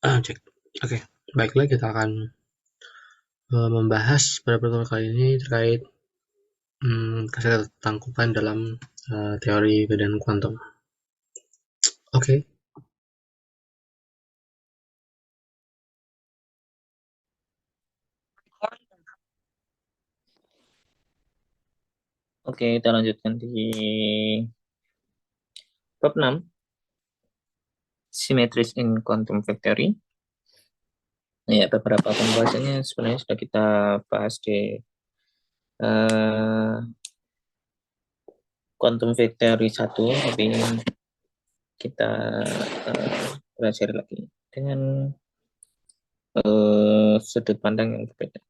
Cek. Oke, baiklah kita akan membahas pada pertemuan kali ini terkait ketertangkupan dalam teori keadaan kuantum. Oke. Oke, kita lanjutkan di bab 6, Symmetries in Quantum Field Theory. Ya, beberapa pembahasannya sebenarnya sudah kita bahas di Quantum Field Theory 1, tapi kita belajar lagi dengan sudut pandang yang berbeda.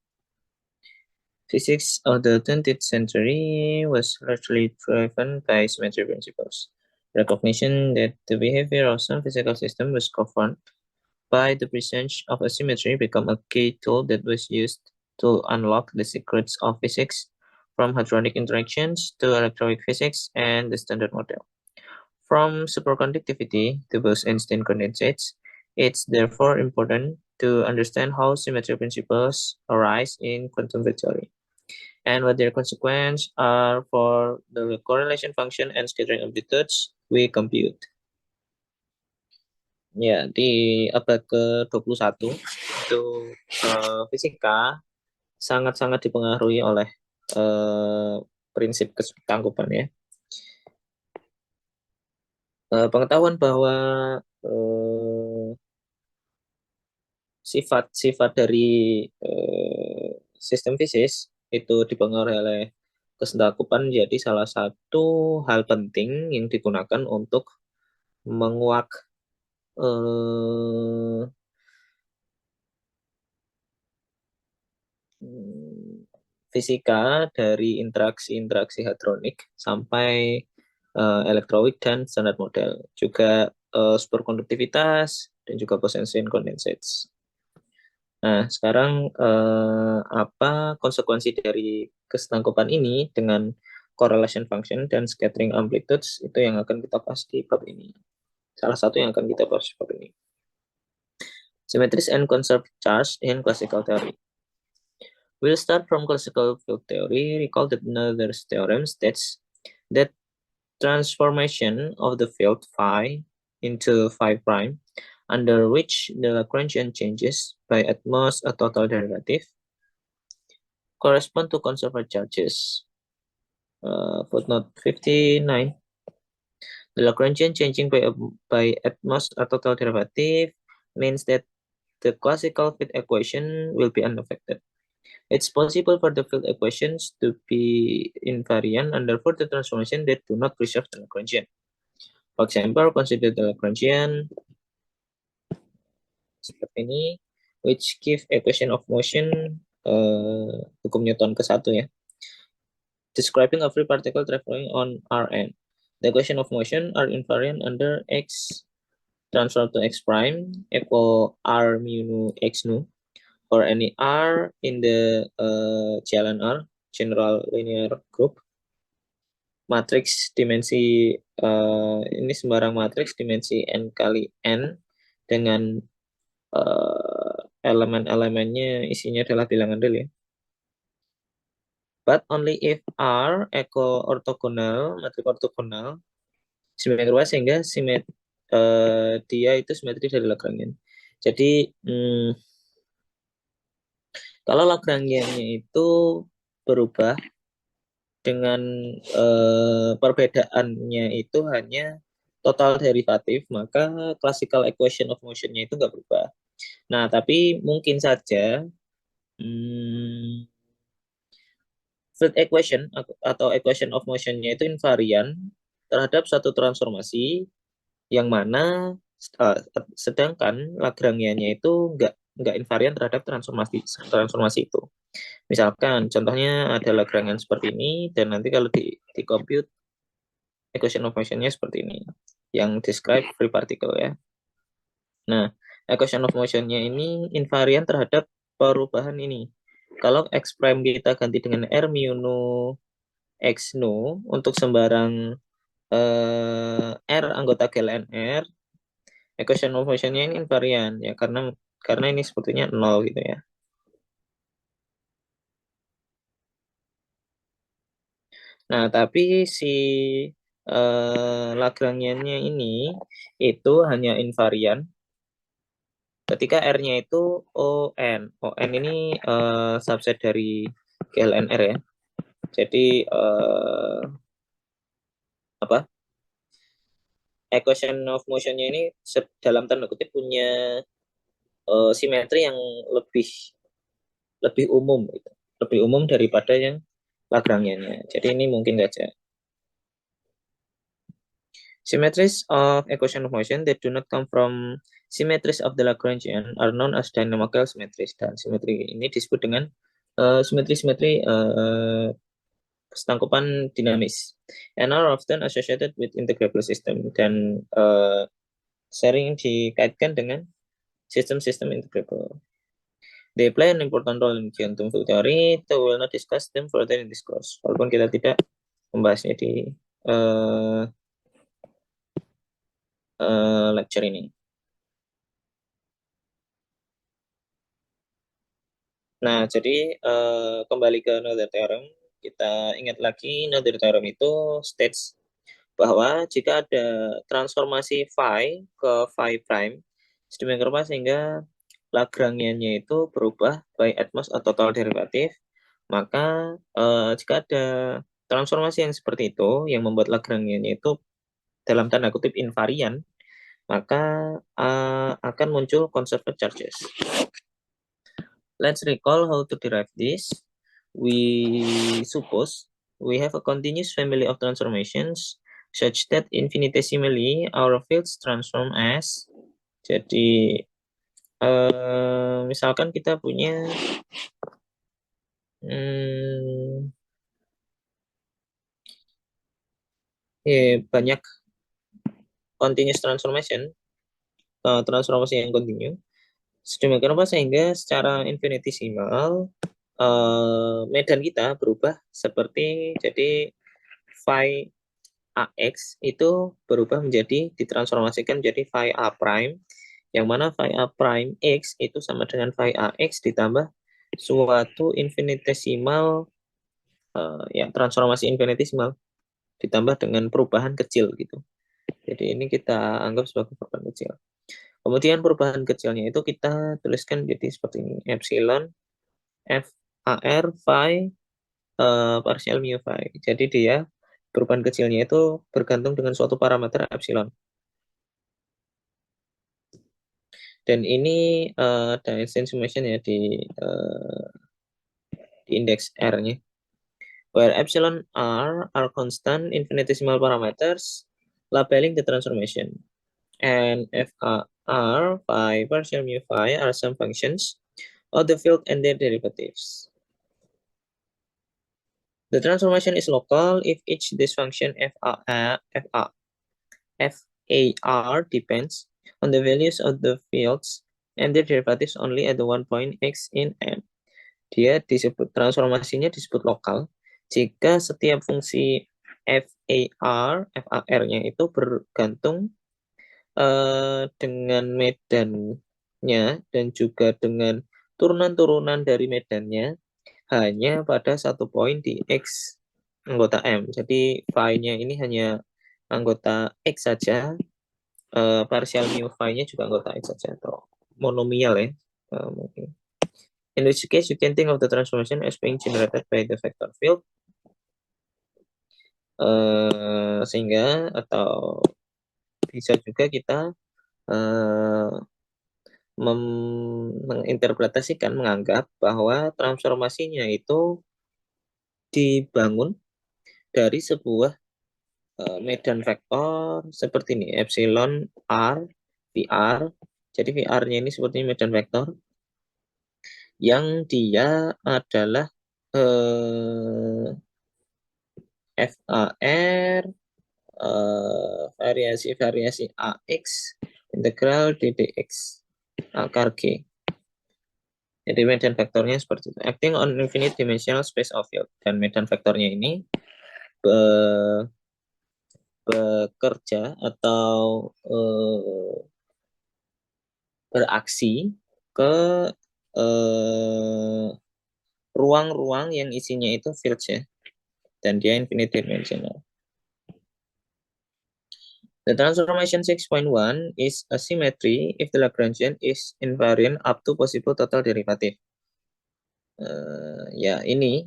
Physics of the 20th century was largely driven by symmetry principles. Recognition that the behavior of some physical systems was governed by the presence of asymmetry became a key tool that was used to unlock the secrets of physics, from hadronic interactions to electroweak physics and the Standard Model. From superconductivity to Bose-Einstein condensates, it's therefore important to understand how symmetry principles arise in quantum field theory and what their consequences are for the correlation function and scattering amplitudes we compute. Ya, di abad ke-21 itu fisika sangat-sangat dipengaruhi oleh prinsip ketangkupan ya. Pengetahuan bahwa sifat-sifat dari sistem fisis itu dipengaruhi oleh kesetangkupan jadi salah satu hal penting yang digunakan untuk menguak fisika dari interaksi-interaksi hadronik sampai elektroweak dan standar model, juga superkonduktivitas dan juga Bose-Einstein condensates. Nah, sekarang apa konsekuensi dari kesetangkupan ini dengan correlation function dan scattering amplitudes itu yang akan kita bahas di bab ini. Salah satu yang akan kita bahas di bab ini. Symmetries and conserved charge in classical theory. We'll start from classical field theory. Recall that Noether's theorem states that transformation of the field phi into phi prime, under which the Lagrangian changes by at most a total derivative, correspond to conserved charges. Footnote 59. The Lagrangian changing by at most a total derivative means that the classical field equation will be unaffected. It's possible for the field equations to be invariant under further transformation that do not preserve the Lagrangian. For example, consider the Lagrangian seperti ini, which give equation of motion hukum Newton ke-1 ya. Describing a free particle traveling on Rn. The equation of motion are invariant under x transform to x prime equal r mu nu x nu for any r in the jalan R, general linear group. Matriks dimensi ini sembarang matriks dimensi n kali n dengan elemen-elemennya isinya adalah bilangan real ya. But only if R equal ortogonal, matrik ortogonal, simetri sehingga dia itu simetri dari Lagrangian. Jadi kalau Lagrangiannya itu berubah dengan perbedaannya itu hanya total derivatif, maka classical equation of motion-nya itu nggak berubah. Nah, tapi mungkin saja field equation atau equation of motion-nya itu invariant terhadap satu transformasi yang mana sedangkan Lagrangiannya itu nggak invariant terhadap transformasi itu. Misalkan contohnya ada Lagrangian seperti ini dan nanti kalau di compute equation of motion-nya seperti ini yang describe free particle ya. Nah, equation of motion-nya ini invariant terhadap perubahan ini. Kalau x prime kita ganti dengan r mu nu x nu untuk sembarang r anggota GLNR, equation of motion-nya ini invarian ya, karena ini sepertinya 0 gitu ya. Nah, tapi si Lagrangian-nya ini itu hanya invarian ketika R-nya itu ON. ON ini subset dari GLNR ya. Jadi apa? Equation of motion-nya ini dalam tanda kutip punya simetri yang lebih lebih umum gitu. Lebih umum daripada yang Lagrangian-nya. Jadi ini mungkin saja. Symmetries of equation of motion that do not come from symmetries of the Lagrangian are known as dynamical symmetries. Dan simetri ini disebut dengan simetri-simetri setangkupan dinamis and are often associated with integrable system, dan sering dikaitkan dengan sistem-sistem integrable. They play an important role in quantum field theory. We will not discuss them further in this course. Walaupun kita tidak membahasnya di lecture ini. Nah, jadi kembali ke Noether Theorem, kita ingat lagi Noether Theorem itu states bahwa jika ada transformasi phi ke phi prime, sedemikian rupa sehingga Lagrangiannya itu berubah by Atmos atau total derivatif, maka jika ada transformasi yang seperti itu, yang membuat Lagrangiannya itu dalam tanda kutip invarian, maka akan muncul conserved charges. Let's recall how to derive this. We suppose we have a continuous family of transformations such that infinitesimally our fields transform as. Jadi misalkan kita punya banyak continuous transformation, transformasi yang kontinu. Sedemikian rupa sehingga secara infinitesimal medan kita berubah seperti, jadi phi AX itu berubah menjadi, ditransformasikan menjadi phi A prime, yang mana phi A prime X itu sama dengan phi AX ditambah suatu infinitesimal, ya transformasi infinitesimal ditambah dengan perubahan kecil gitu. Jadi ini kita anggap sebagai perubahan kecil. Kemudian perubahan kecilnya itu kita tuliskan jadi seperti ini, epsilon F AR phi partial mu phi. Jadi dia perubahan kecilnya itu bergantung dengan suatu parameter epsilon. Dan ini ada Einstein summation ya di indeks R-nya. Where epsilon R are constant infinitesimal parameters labeling the transformation. And F R phi partial mu phi are some functions of the field and their derivatives. The transformation is local if each this function FAR depends on the values of the fields and their derivatives only at the one point x in M. Dia disebut, transformasinya disebut lokal jika setiap fungsi FAR-nya itu bergantung dengan medannya dan juga dengan turunan-turunan dari medannya hanya pada satu poin di X anggota M. Jadi phi-nya ini hanya anggota X saja, partial mu phi-nya juga anggota X saja, atau monomial ya mungkin. In which case you can think of the transformation as being generated by the vector field. Sehingga atau bisa juga kita menginterpretasikan, menganggap bahwa transformasinya itu dibangun dari sebuah medan vektor seperti ini, epsilon R VR. Jadi VR-nya ini seperti medan vektor yang dia adalah FAR variasi-variasi AX integral DDX akar G. Jadi medan vektornya seperti itu. Acting on infinite dimensional space of field. Dan medan vektornya ini bekerja atau beraksi ke ruang-ruang yang isinya itu fields ya, dan dia infinite dimensional. The transformation 6.1 is a symmetry if the Lagrangian is invariant up to possible total derivative. Ya ini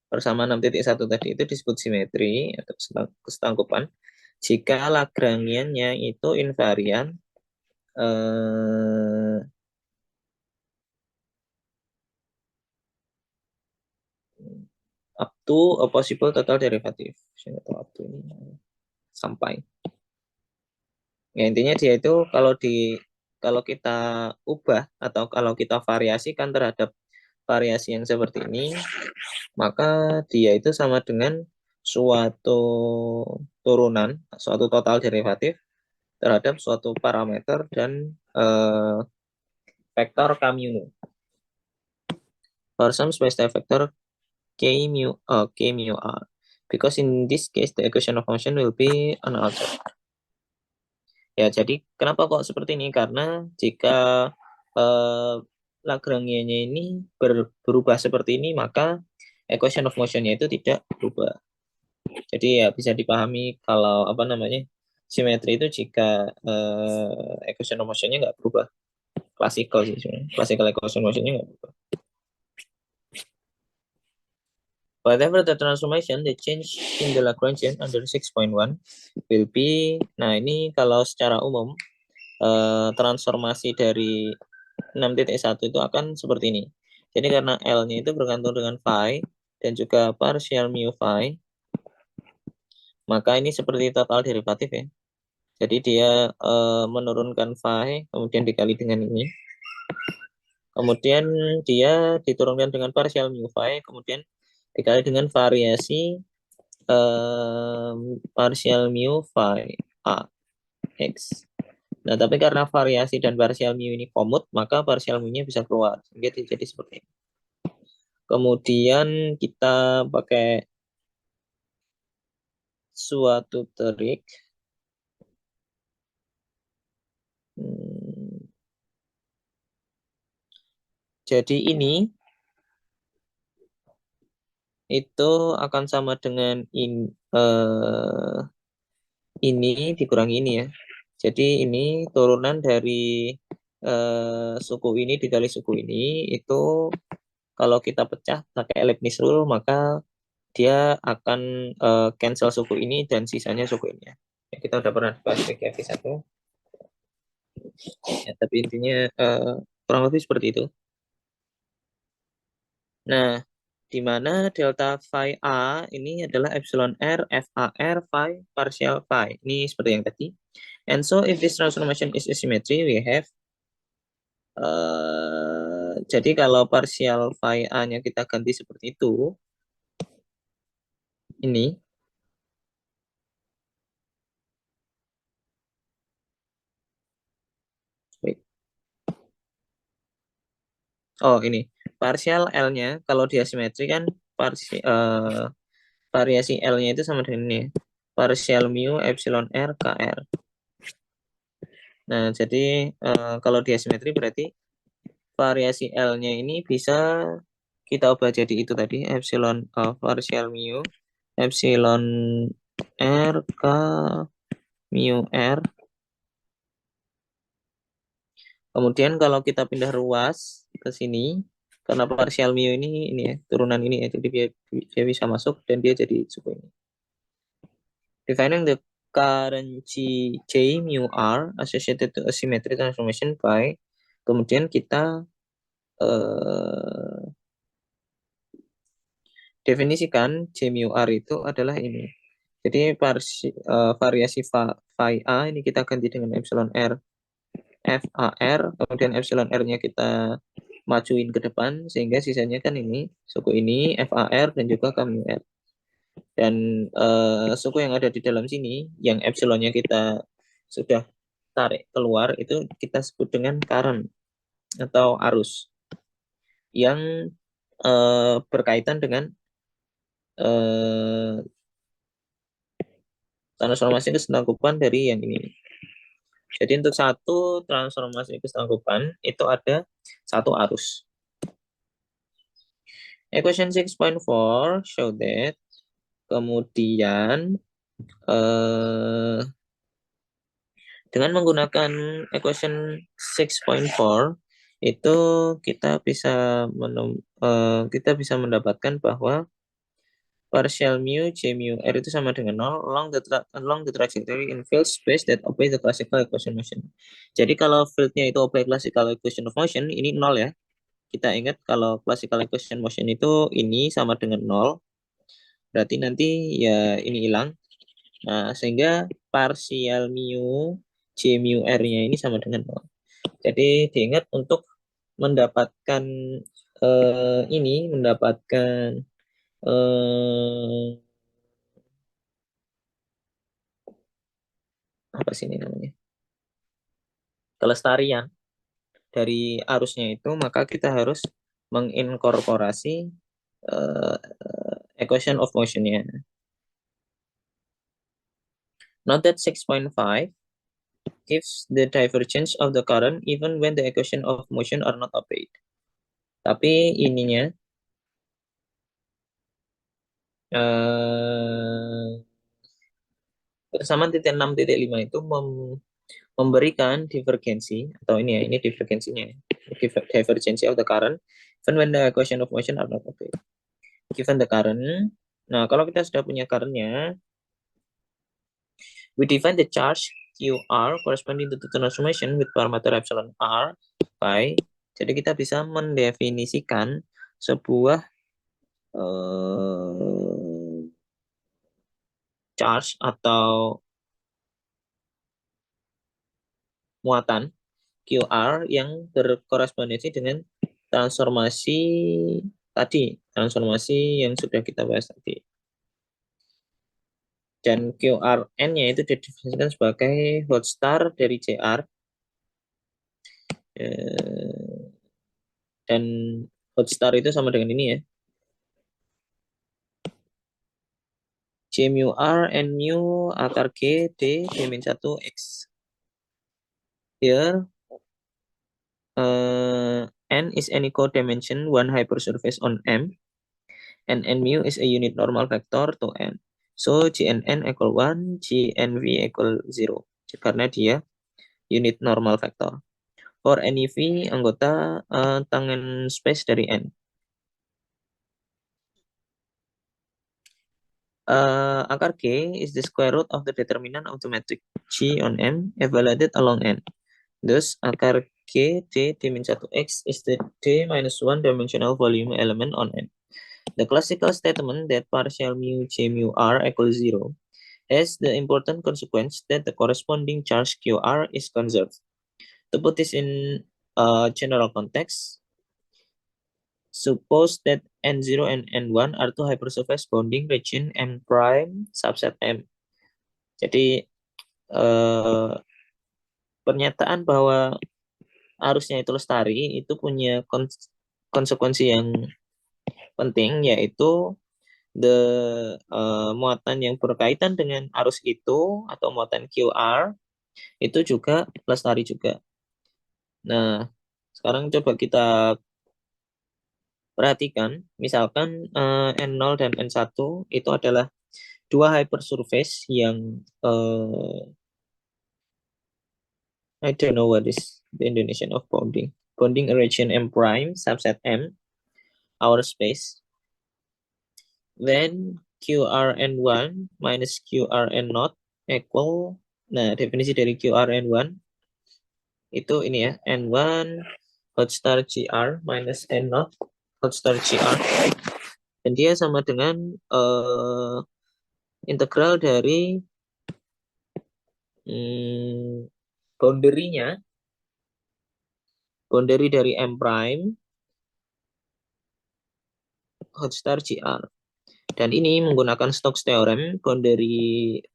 bersama 6.1 tadi itu disebut simetri atau kesetanggupan jika Lagrangiannya itu invarian up to a possible total derivative. Up to ini sampai. Ya, intinya dia itu kalau kita ubah atau kalau kita variasikan terhadap variasi yang seperti ini, maka dia itu sama dengan suatu turunan, suatu total derivatif terhadap suatu parameter dan vektor k mu. For some specified vector k mu r. Because in this case the equation of function will be unaltered. Ya, jadi kenapa kok seperti ini? Karena jika Lagrangianya ini berubah seperti ini, maka equation of motion-nya itu tidak berubah. Jadi ya bisa dipahami kalau apa namanya simetri itu jika equation of motion-nya nggak berubah. Classical sih sebenarnya. Classical equation of motion-nya nggak berubah. Whatever the transformation, the change in the Lagrangian under 6.1 will be, nah ini kalau secara umum transformasi dari 6.1 itu akan seperti ini. Jadi karena L-nya itu bergantung dengan phi dan juga partial mu phi, maka ini seperti total derivatif ya. Jadi dia menurunkan phi, kemudian dikali dengan ini. Kemudian dia diturunkan dengan partial mu phi, kemudian dikali dengan variasi partial mu phi a x. Nah, tapi karena variasi dan partial mu ini komut, maka partial mu-nya bisa keluar. Jadi seperti ini. Kemudian kita pakai suatu trik. Jadi ini itu akan sama dengan ini dikurangi ini ya. Jadi ini turunan dari suku ini dikali suku ini itu kalau kita pecah pakai Leibniz rule maka dia akan cancel suku ini dan sisanya suku ini ya. Kita udah pernah bahas PKV1. Ya, tapi intinya kurang lebih seperti itu. Nah, di mana delta phi A ini adalah epsilon R, FAR, phi, partial phi. Ini seperti yang tadi. And so if this transformation is asymmetry, we have jadi kalau partial phi A-nya kita ganti seperti itu, ini. Oh, ini. Partial L-nya, kalau di asimetri kan variasi L-nya itu sama dengan ini. Partial mu epsilon R KR. Nah, jadi kalau di asimetri berarti variasi L-nya ini bisa kita ubah jadi itu tadi, epsilon partial mu, epsilon R K mu R. Kemudian kalau kita pindah ruas ke sini, karena partial mu ini ya, turunan ini ya, jadi dia bisa masuk dan dia jadi suku ini. Defining the current J mu R associated to asymmetry transformation by, kemudian kita definisikan J mu R itu adalah ini. Jadi variasi phi A ini kita ganti dengan epsilon R FAR, kemudian epsilon R-nya kita majuin ke depan sehingga sisanya kan ini suku ini FAR dan juga K mu R. Dan suku yang ada di dalam sini yang epsilonnya kita sudah tarik keluar itu kita sebut dengan current atau arus yang berkaitan dengan transformasi kesetanggupan dari yang ini. Jadi untuk satu transformasi kesanggupan itu ada satu arus. Equation 6.4 show that kemudian dengan menggunakan equation 6.4 itu kita bisa mendapatkan bahwa partial mu j mu r itu sama dengan 0 along the trajectory in field space that obey the classical equation motion. Jadi kalau fieldnya itu obey classical equation of motion, ini 0 ya. Kita ingat kalau classical equation motion itu ini sama dengan 0, berarti nanti ya ini hilang. Nah, sehingga partial mu j mu r-nya ini sama dengan 0. Jadi diingat untuk mendapatkan apa sih ini namanya? Kelestarian dari arusnya itu, maka kita harus menginkorporasi equation of motion-nya. Note that 6.5 gives the divergence of the current even when the equation of motion are not obeyed. Tapi ininya persamaan titik 6.5 itu memberikan divergensi, atau ini ya, ini divergensinya, divergency of the current even when the equation of motion are not obeyed. Given the current, nah kalau kita sudah punya current-nya, we define the charge QR corresponding to the transformation with parameter epsilon R by, jadi kita bisa mendefinisikan sebuah charge atau muatan QR yang berkorespondensi dengan transformasi yang sudah kita bahas tadi. Dan QRN-nya itu didefinisikan sebagai hot star dari JR. Dan hot star itu sama dengan ini ya. J mu R N mu akar G D min 1 X. Here N is any codimension one hypersurface on M, and N mu is a unit normal vector to N. So GNN equal 1, GNV equal 0. Karena dia unit normal vector. For any V anggota tangen space dari N. Akar G is the square root of the determinant of the metric G on M evaluated along N. Thus, akar G D min 1 X is the D minus 1 dimensional volume element on N. The classical statement that partial mu J mu R equals 0 has the important consequence that the corresponding charge QR is conserved. To put this in general context, suppose that N0 and N1 are two hypersurface bounding region M prime subset M. Jadi pernyataan bahwa arusnya itu lestari itu punya konsekuensi yang penting, yaitu muatan yang berkaitan dengan arus itu atau muatan QR itu juga lestari juga. Nah, sekarang coba kita perhatikan, misalkan N0 dan N1 itu adalah dua hypersurface yang I don't know what is the Indonesian of bounding. Bounding region M prime subset M, our space. Then QRN1 minus QRN0 equal, nah definisi dari QRN1 itu ini ya, N1 hot star GR minus N0 hot star GR. Dan dia sama dengan integral dari boundary dari M prime hot star GR. Dan ini menggunakan Stokes theorem, boundary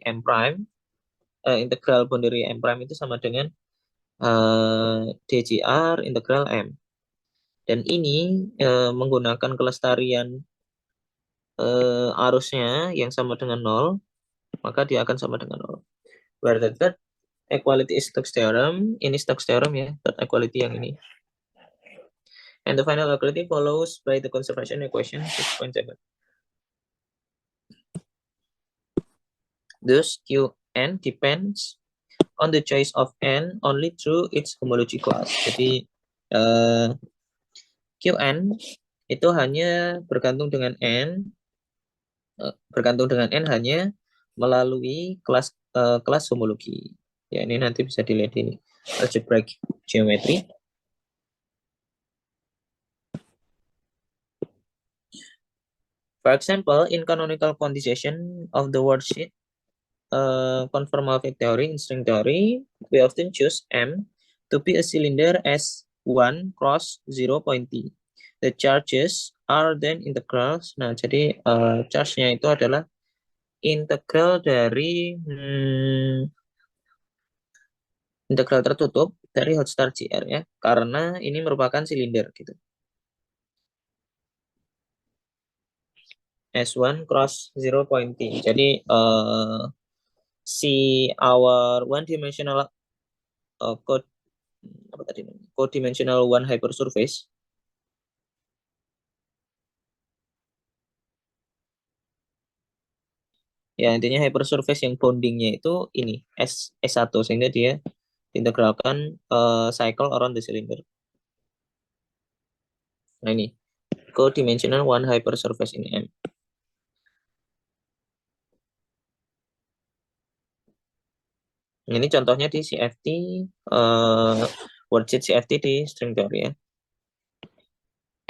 M prime, integral boundary M prime itu sama dengan DGR integral M. Dan ini menggunakan kelestarian arusnya yang sama dengan 0, maka dia akan sama dengan 0. Where that equality is Stokes theorem. Ini Stokes theorem ya, dot equality yang ini. And the final equality follows by the conservation equation 6.7. Thus, Qn depends on the choice of n only through its homology class. Jadi Qn itu hanya bergantung dengan n hanya melalui kelas homologi. Ya, ini nanti bisa dilihat di algebraic geometry. For example, in canonical quantization of the worldsheet, conformal-fit theory in string theory, we often choose M to be a cylinder as 1 cross 0.T. The charges are then integrals. Nah, jadi charge-nya itu adalah integral dari integral tertutup dari hot star GR ya, karena ini merupakan silinder gitu. S1 cross 0.T. Jadi our one dimensional codimensional one hypersurface ya, intinya hypersurface yang bondingnya itu ini S1 sehingga dia integralkan cycle around the cylinder. Nah, ini codimensional one hypersurface in M. Ini contohnya di CFT, worldsheet CFT di string theory ya.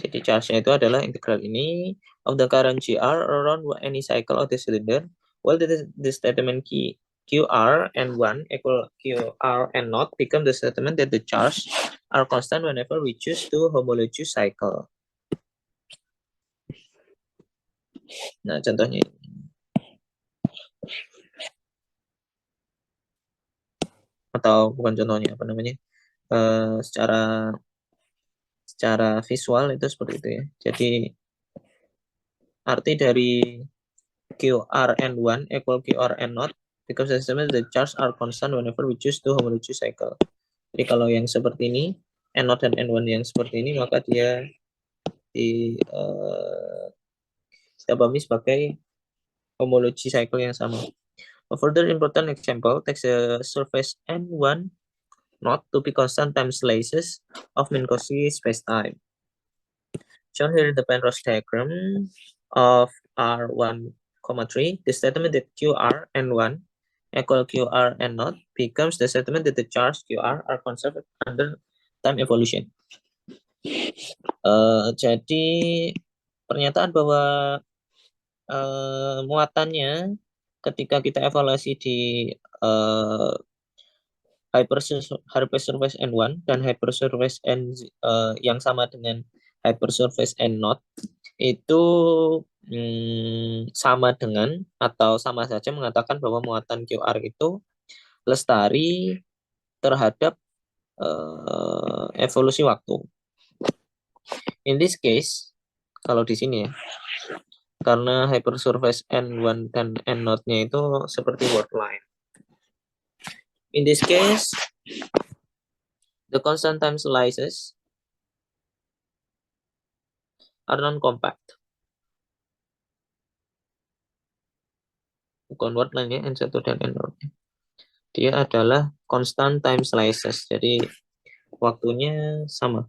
Jadi charge-nya itu adalah integral ini of the current GR around any cycle of the cylinder, while the statement QR and 1 equal QR and not become the statement that the charge are constant whenever we choose to homology cycle. Nah, contohnya ini. Atau bukan contohnya, apa namanya? Secara visual itu seperti itu ya. Jadi arti dari QR and 1 equal QR and not because the statement the charge are constant whenever we choose to homology cycle. Jadi kalau yang seperti ini, N0 dan N1 yang seperti ini, maka dia kita pahami sebagai homology cycle yang sama. A further important example takes a surface N1 not to be constant time slices of Minkowski spacetime. Shown here in the Penrose diagram of R1, 3, the statement that QR N1 equal QR N0 becomes the statement that the charge QR are conserved under time evolution. Jadi pernyataan bahwa muatannya ketika kita evaluasi di hypersurface N1 dan hypersurface N yang sama dengan hypersurface N0 itu sama dengan atau sama saja mengatakan bahwa muatan QR itu lestari terhadap evolusi waktu. In this case, kalau di sini ya, karena hypersurface N1 dan N0-nya itu seperti word line. In this case, the constant time slices are non-compact. Bukan word line ya, N1 dan N0. Dia adalah constant time slices, jadi waktunya sama.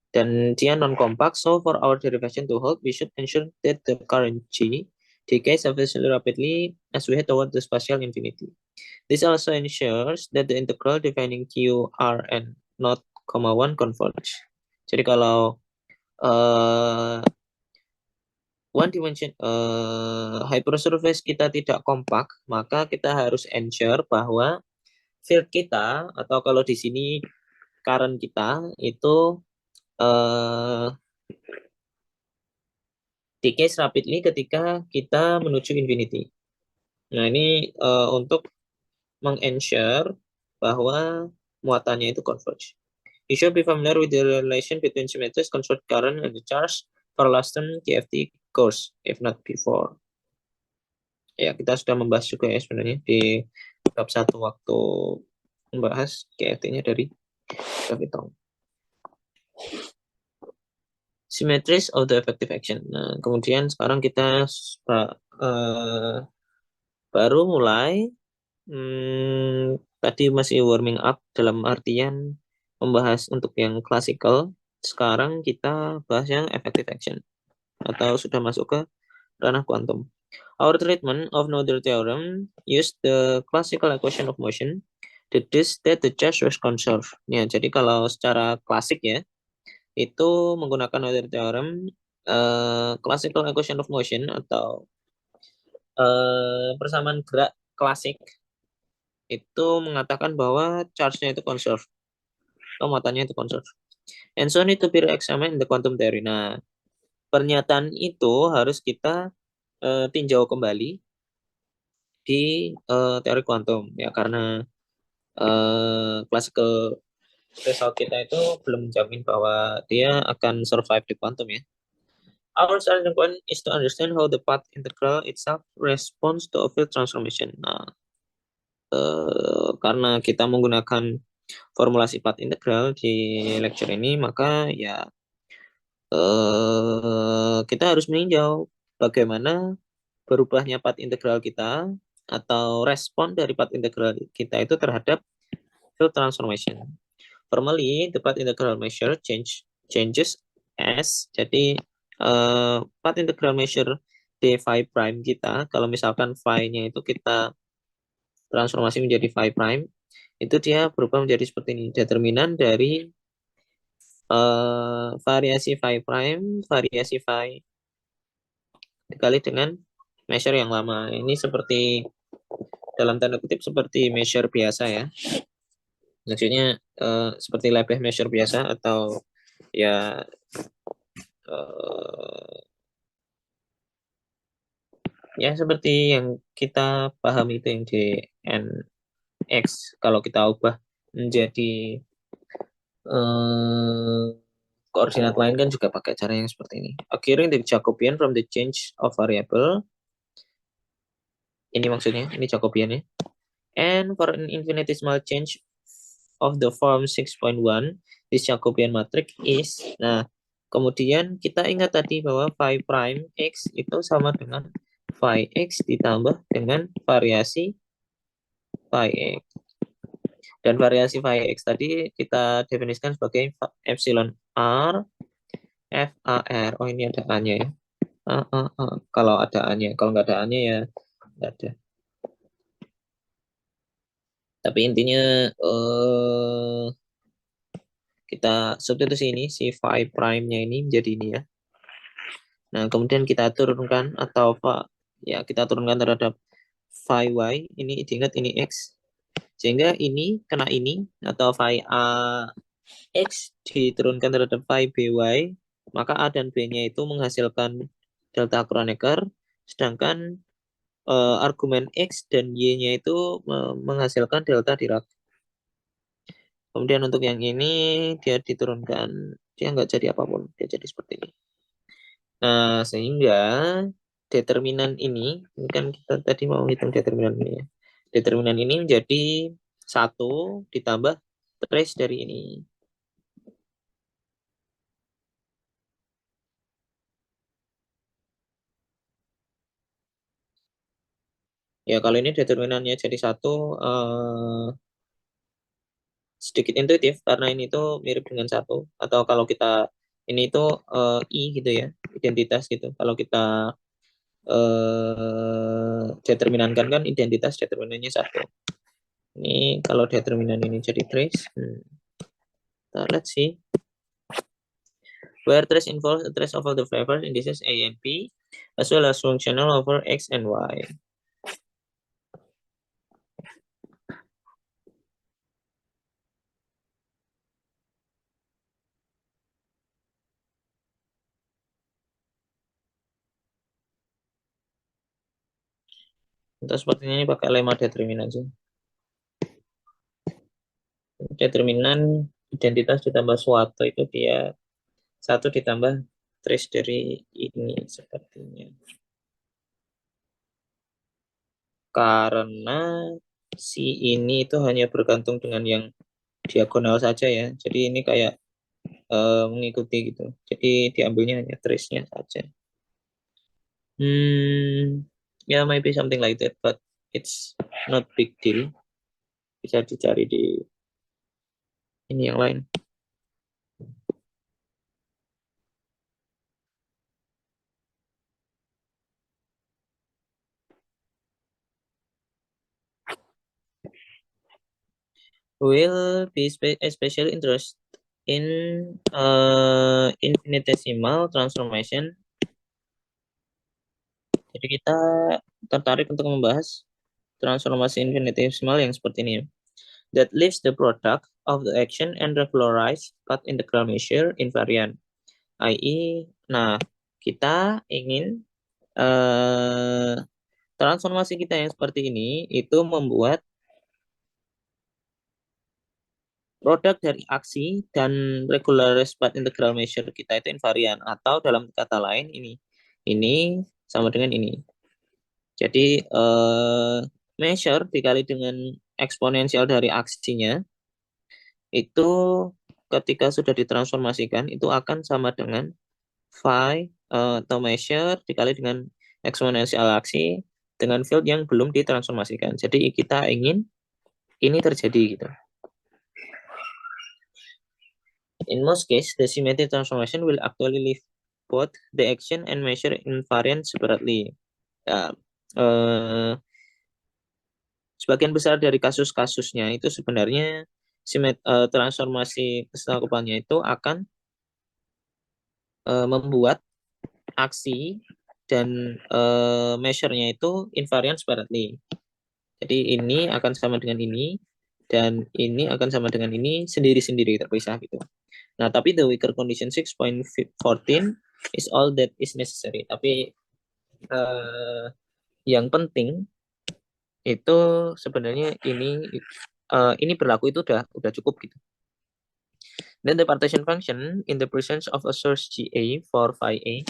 Dan dia non-compact, so for our derivation to hold, we should ensure that the current G decays sufficiently rapidly as we head toward the spatial infinity. This also ensures that the integral defining Q, R, and not, 1 converge. Jadi kalau one dimension hypersurface kita tidak kompak, maka kita harus ensure bahwa field kita, atau kalau di sini current kita itu decays rapidly ketika kita menuju infinity. Nah, ini untuk meng-ensure bahwa muatannya itu converge. You should be familiar with the relation between symmetries, conserved current, and the charge for last term TFT course, if not before. Ya, kita sudah membahas juga ya sebenarnya di bab 1 waktu membahas GFT-nya dari Graviton. Symmetries of the effective action. Nah, kemudian sekarang kita baru mulai. Tadi masih warming up dalam artian membahas untuk yang classical. Sekarang kita bahas yang effective action atau sudah masuk ke ranah kuantum. Our treatment of Noether theorem used the classical equation of motion deduce that the charge was conserved. Ya, jadi kalau secara klasik ya, itu menggunakan Noether theorem, classical equation of motion atau persamaan gerak klasik itu mengatakan bahwa charge-nya itu conserved atau matanya itu conserved. And so need to be re-examined in the quantum theory. Nah, pernyataan itu harus kita tinjau kembali di teori kuantum ya, karena classical result kita itu belum menjamin bahwa dia akan survive di kuantum ya. Our starting point is to understand how the path integral itself responds to a field transformation. Nah, karena kita menggunakan formulasi path integral di lecture ini, maka ya kita harus meninjau bagaimana berubahnya path integral kita atau respon dari path integral kita itu terhadap field transformation. Formally, the path integral measure changes as, jadi path integral measure d phi prime kita, kalau misalkan phi-nya itu kita transformasi menjadi phi prime, itu dia berubah menjadi seperti ini. Determinan dari variasi phi prime, variasi phi dikali dengan measure yang lama. Ini seperti, dalam tanda kutip, seperti measure biasa ya. Maksudnya seperti Lebesgue measure biasa atau ya ya seperti yang kita pahami itu yang di NX. Kalau kita ubah menjadi koordinat lain kan juga pakai cara yang seperti ini. Occurring the Jacobian from the change of variable. Ini maksudnya, ini Jacobiannya. And for an infinitesimal change of the form 6.1, this Jacobian matrix is, nah, kemudian kita ingat tadi bahwa phi prime x itu sama dengan phi x ditambah dengan variasi phi x. Dan variasi phi x tadi kita definisikan sebagai epsilon r f a r. Oh, ini ada a-nya ya. Kalau ada a-nya, kalau nggak ada a-nya ya nggak ada. Tapi intinya kita substitusi ini, si phi prime-nya ini menjadi ini ya. Nah, kemudian kita turunkan atau ya kita turunkan terhadap phi y, ini diingat ini x. Sehingga ini kena ini atau phi a x diturunkan terhadap phi by, maka a dan b-nya itu menghasilkan delta Kronecker, sedangkan argumen x dan y-nya itu menghasilkan delta Dirac. Kemudian untuk yang ini dia diturunkan, dia nggak jadi apapun, dia jadi seperti ini. Nah, sehingga determinan ini kan kita tadi mau hitung determinan ini ya. Determinan ini menjadi 1 ditambah trace dari ini. Ya, kalau ini determinannya jadi 1, sedikit intuitif karena ini tuh mirip dengan 1. Atau kalau kita ini tuh I gitu ya, identitas gitu. Kalau kita determinankan kan identitas determinannya 1. Ini kalau determinan ini jadi trace. Let's see. Where trace involves a trace over the flavor indices A and B, as well as functional over X and Y. Untuk sepertinya ini pakai lemma determinan aja. Determinan identitas ditambah suatu itu dia 1 ditambah trace dari ini sepertinya. Karena si ini itu hanya bergantung dengan yang diagonal saja ya. Jadi ini kayak mengikuti gitu. Jadi diambilnya hanya trace-nya saja. Ya maybe something like that, but it's not big deal. Bisa dicari di ini yang lain. Will be especially interested in infinitesimal transformation. Jadi kita tertarik untuk membahas transformasi infinitesimal yang seperti ini. That leaves the product of the action and regularized path integral measure invariant. I.e., nah kita ingin transformasi kita yang seperti ini itu membuat produk dari aksi dan regularized path integral measure kita itu invariant, atau dalam kata lain ini sama dengan ini. Jadi measure dikali dengan eksponensial dari aksinya itu ketika sudah ditransformasikan itu akan sama dengan phi atau measure dikali dengan eksponensial aksi dengan field yang belum ditransformasikan. Jadi kita ingin ini terjadi gitu. In most cases, the symmetric transformation will actually leave both the action and measure invariant separately. Ya, sebagian besar dari kasus-kasusnya itu sebenarnya transformasi kesakupannya itu akan membuat aksi dan measure-nya itu invariant separately. Jadi ini akan sama dengan ini dan ini akan sama dengan ini sendiri-sendiri terpisah gitu. Nah, tapi the weaker condition 6.14 is all that is necessary. Tapi yang penting itu sebenarnya ini berlaku itu udah cukup gitu. Then the partition function in the presence of a source GA for phi A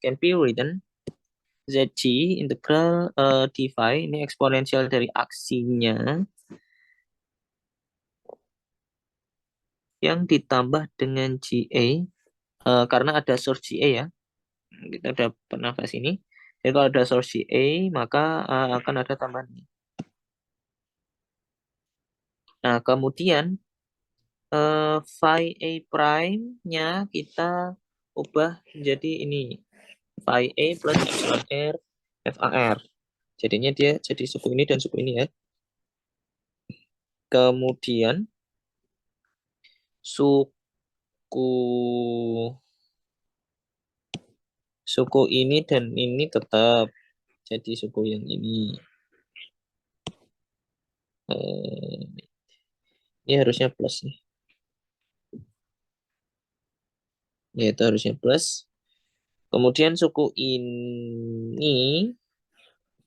can be written ZG integral d phi, ini eksponensial dari aksinya yang ditambah dengan GA karena ada source GA ya. Kita udah pernah bahas ini. Jadi kalau ada source GA maka akan ada tambahan ini. Nah, kemudian phi A prime-nya kita ubah menjadi ini. Phi A plus epsilon R FAR. Jadinya dia jadi suku ini dan suku ini ya. Kemudian suku ini dan ini tetap jadi suku yang ini. Ini harusnya plus nih. Ya, itu harusnya plus. Kemudian suku ini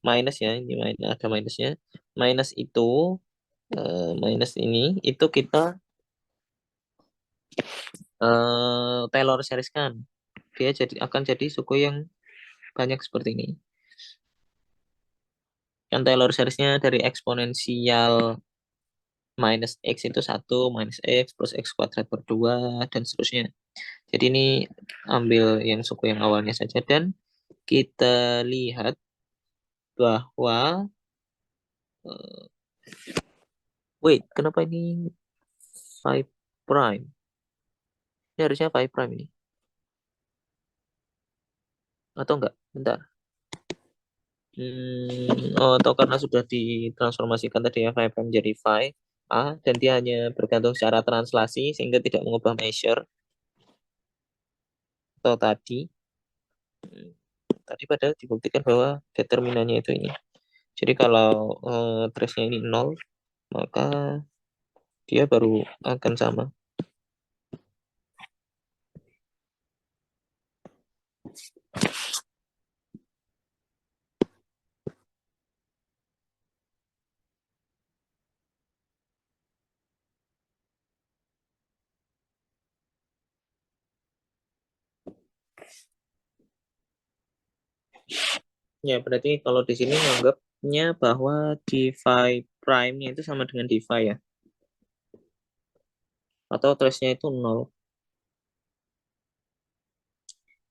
minus ya, ini minus, ada minusnya. Minus itu, minus ini, itu kita Taylor serieskan. Dia akan jadi suku yang banyak seperti ini. Yang Taylor seriesnya dari eksponensial minus X itu 1, minus X plus X kuadrat per 2, dan seterusnya. Jadi ini ambil yang suku yang awalnya saja, dan kita lihat bahwa wait, kenapa ini 5 prime? Ini harusnya 5 prime ini. Atau enggak? Bentar. Atau karena sudah ditransformasikan tadi ya 5 prime jadi 5 A, dan dia hanya bergantung secara translasi sehingga tidak mengubah measure. Atau tadi padahal dibuktikan bahwa determinannya itu ini. Jadi kalau trace-nya ini 0, maka dia baru akan sama. Ya, berarti kalau di sini menganggapnya bahwa d5 prime-nya itu sama dengan divi ya. Atau trace-nya itu 0.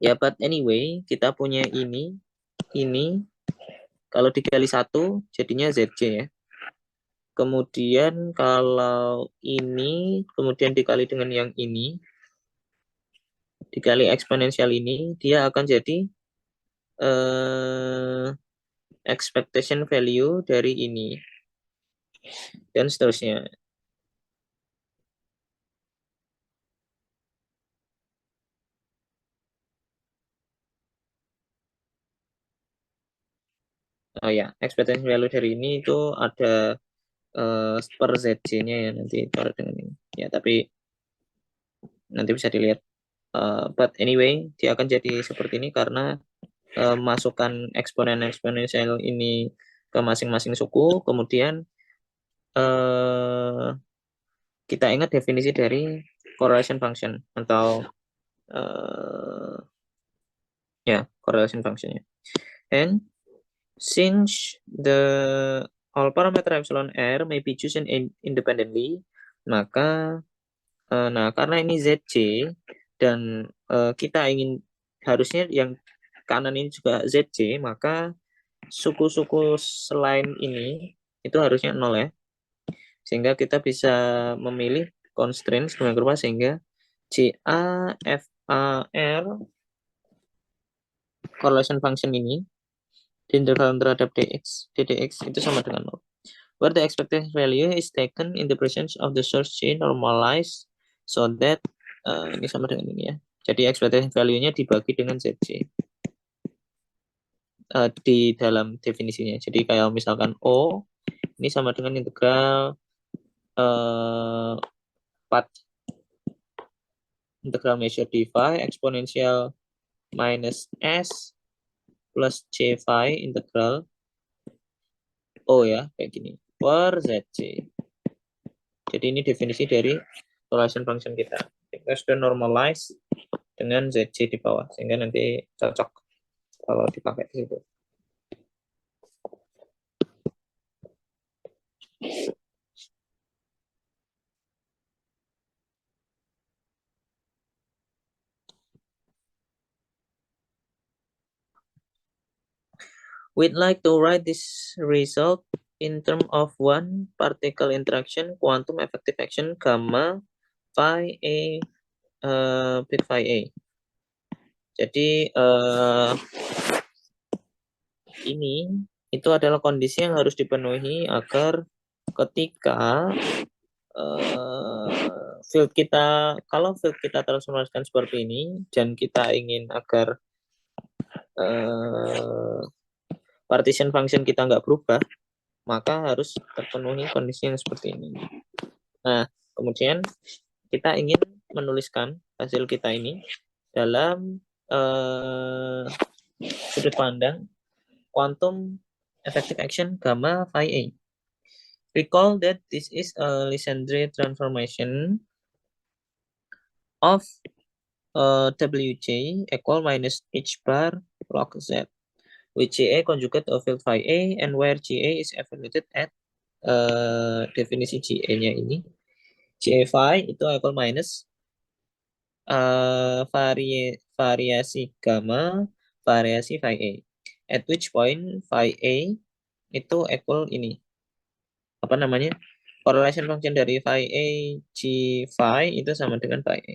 Ya, but anyway, kita punya ini kalau dikali 1 jadinya ZC ya. Kemudian kalau ini kemudian dikali dengan yang ini, dikali eksponensial ini, dia akan jadi expectation value dari ini. Dan seterusnya. Oh ya, expectation value dari ini itu ada per ZC-nya ya, nanti cara dengan ini. Ya, tapi nanti bisa dilihat. But anyway, dia akan jadi seperti ini karena masukkan eksponensial ini ke masing-masing suku, kemudian kita ingat definisi dari correlation function atau ya correlation functionnya. And since the all parameter epsilon r may be chosen independently, maka nah karena ini ZC dan kita ingin harusnya yang kanan ini juga ZC, maka suku-suku selain ini itu harusnya 0 ya. Sehingga kita bisa memilih constraint sedemikian rupa sehingga CA, FA, R correlation function ini di interval terhadap ddx itu sama dengan 0. Where the expected value is taken in the presence of the source J normalized so that ini sama dengan ini ya. Jadi expected value-nya dibagi dengan ZC di dalam definisinya. Jadi kayak misalkan O ini sama dengan integral 4 integral measure dy eksponensial minus S plus J phi integral O ya, kayak gini, per ZC. Jadi ini definisi dari correlation function kita. Kita sudah normalize dengan ZC di bawah, sehingga nanti cocok kalau dipakai di situ. We'd like to write this result in terms of one particle interaction, quantum effective action, gamma, phi A, big phi A. Jadi ini itu adalah kondisi yang harus dipenuhi agar ketika field kita, kalau field kita transformasikan seperti ini dan kita ingin agar partition function kita nggak berubah, maka harus terpenuhi kondisi yang seperti ini. Nah, kemudian kita ingin menuliskan hasil kita ini dalam sudut pandang quantum effective action gamma phi A. Recall that this is a Legendre transformation of Wj equal minus h bar log z, with Ga conjugate of field phi A and where Ga is evaluated at definisi Ga-nya ini. Ga phi itu equal minus variasi gamma, variasi phi A. At which point phi A itu equal ini. Apa namanya? Correlation function dari phi A G phi itu sama dengan phi A.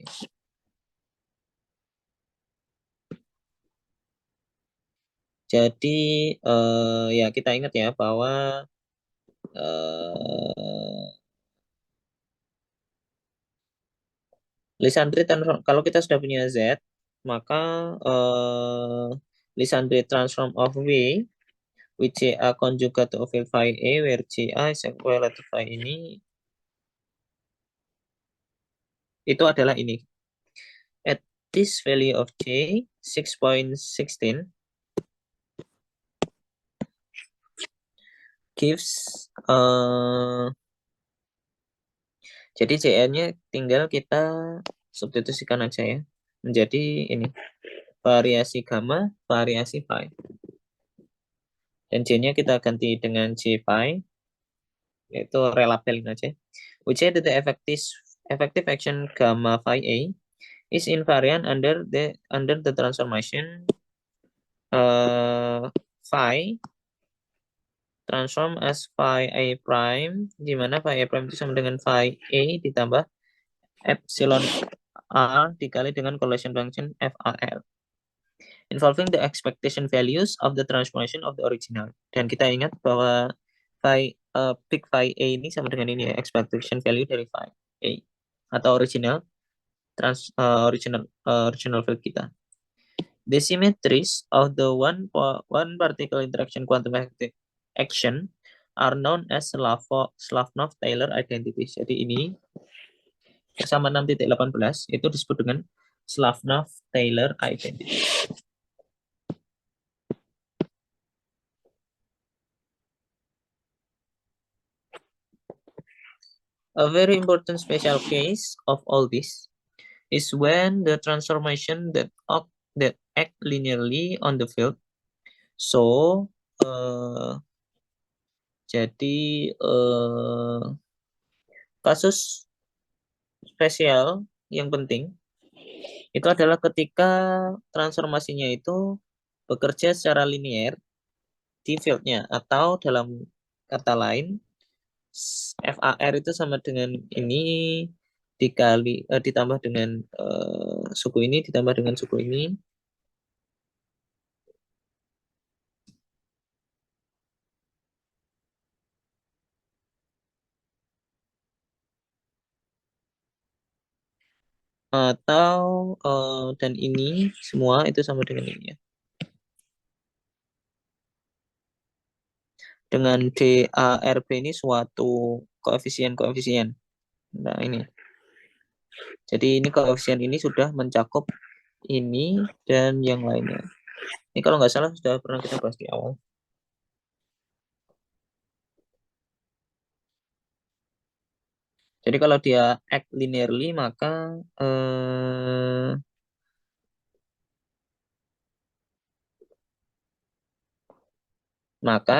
Jadi ya kita ingat ya bahwa Legendre kalau kita sudah punya Z, maka Legendre transform of V with Ca conjugate of phi A where Ca is equal to phi ini itu adalah ini. At this value of J 6.16 gives jadi Cn-nya tinggal kita substitusikan aja ya menjadi ini variasi gamma, variasi phi. Dan J-nya kita ganti dengan J phi. Itu relabelin aja. We say that the effective action gamma phi A is invariant under the transformation phi transform as phi A prime, di mana phi A prime itu sama dengan phi A ditambah epsilon R dikali dengan correlation function FAR, involving the expectation values of the transformation of the original. Dan kita ingat bahwa big phi A ini sama dengan ini ya, expectation value dari phi A atau original field kita. The symmetries of the one particle interaction quantum action are known as Slavnov-Taylor identities. Jadi ini sama 6.18 itu disebut dengan Slavnov-Taylor identity. A very important special case of all this is when the transformation that act linearly on the field. So, jadi kasus spesial yang penting itu adalah ketika transformasinya itu bekerja secara linear di fieldnya, atau dalam kata lain FAR itu sama dengan ini dikali ditambah dengan suku ini ditambah dengan suku ini. Atau dan ini semua itu sama dengan ini ya. Dengan DARB ini suatu koefisien. Nah, ini. Jadi ini koefisien ini sudah mencakup ini dan yang lainnya. Ini kalau nggak salah sudah pernah kita bahas di awal. Jadi kalau dia act linearly maka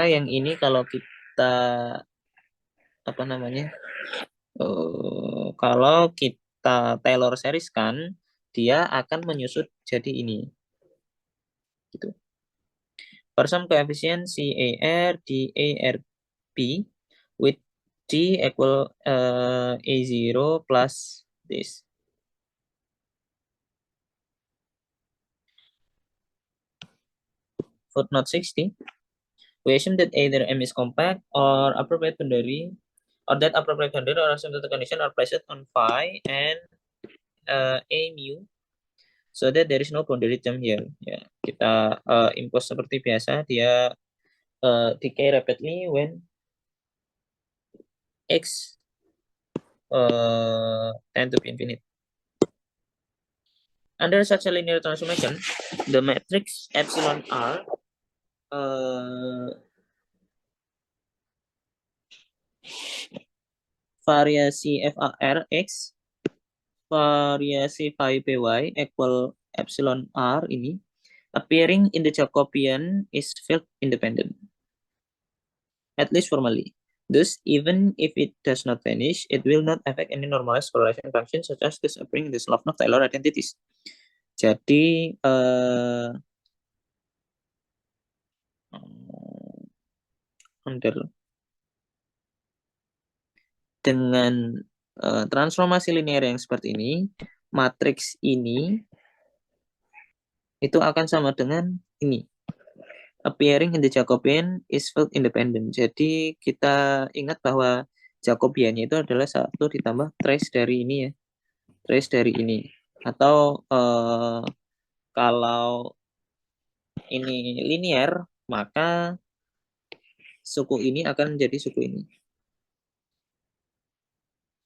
yang ini kalau kita kalau kita Taylor series kan dia akan menyusut jadi ini gitu. For some coefficient CAR DARB with D equal A0 plus this. Footnote 60. We assume that either M is compact or appropriate boundary, or that appropriate boundary or asymptotic condition are placed on phi and A mu, so that there is no boundary term here. Ya, kita impose seperti biasa, dia decay rapidly when X tend to be infinite. Under such a linear transformation, the matrix epsilon R variasi FAR X variasi phi py equal epsilon R ini appearing in the Jacobian is field independent, at least formally. Thus, even if it does not vanish, it will not affect any normalized correlation function such as this appearing in the Slavnov-Taylor identities. Jadi dengan transformasi linear yang seperti ini, matriks ini itu akan sama dengan ini. Appearing in the Jacobian is field independent. Jadi kita ingat bahwa Jacobiannya itu adalah 1 ditambah trace dari ini ya. Trace dari ini. Atau kalau ini linear, maka suku ini akan menjadi suku ini.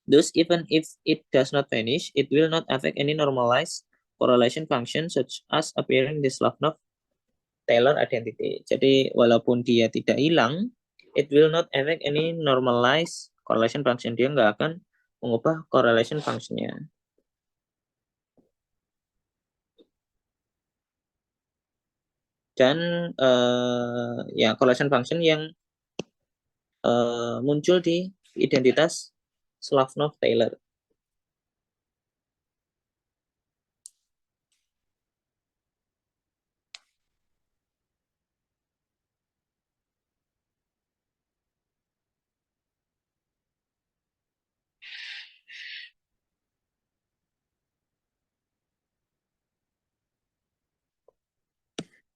Thus, even if it does not vanish, it will not affect any normalized correlation function such as appearing the Slavnov-Taylor identity. Jadi, walaupun dia tidak hilang, it will not affect any normalized correlation function. Dia nggak akan mengubah correlation function-nya. Dan ya correlation function yang muncul di identitas Slavnov-Taylor.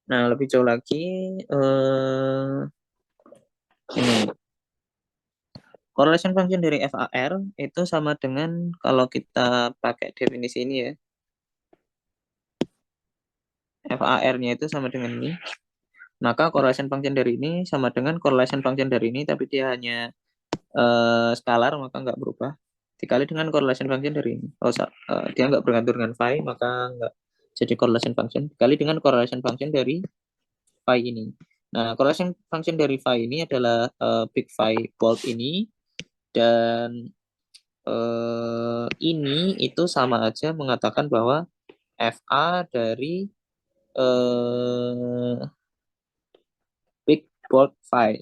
Nah, lebih jauh lagi, ini correlation function dari FAR itu sama dengan kalau kita pakai definisi ini ya. FAR-nya itu sama dengan ini. Maka correlation function dari ini sama dengan correlation function dari ini, tapi dia hanya skalar, maka nggak berubah. Dikali dengan correlation function dari ini. Dia nggak bergantung dengan phi, maka nggak jadi correlation function. Dikali dengan correlation function dari phi ini. Nah, correlation function dari phi ini adalah big phi bold ini, dan ini itu sama aja mengatakan bahwa FA dari big bold phi.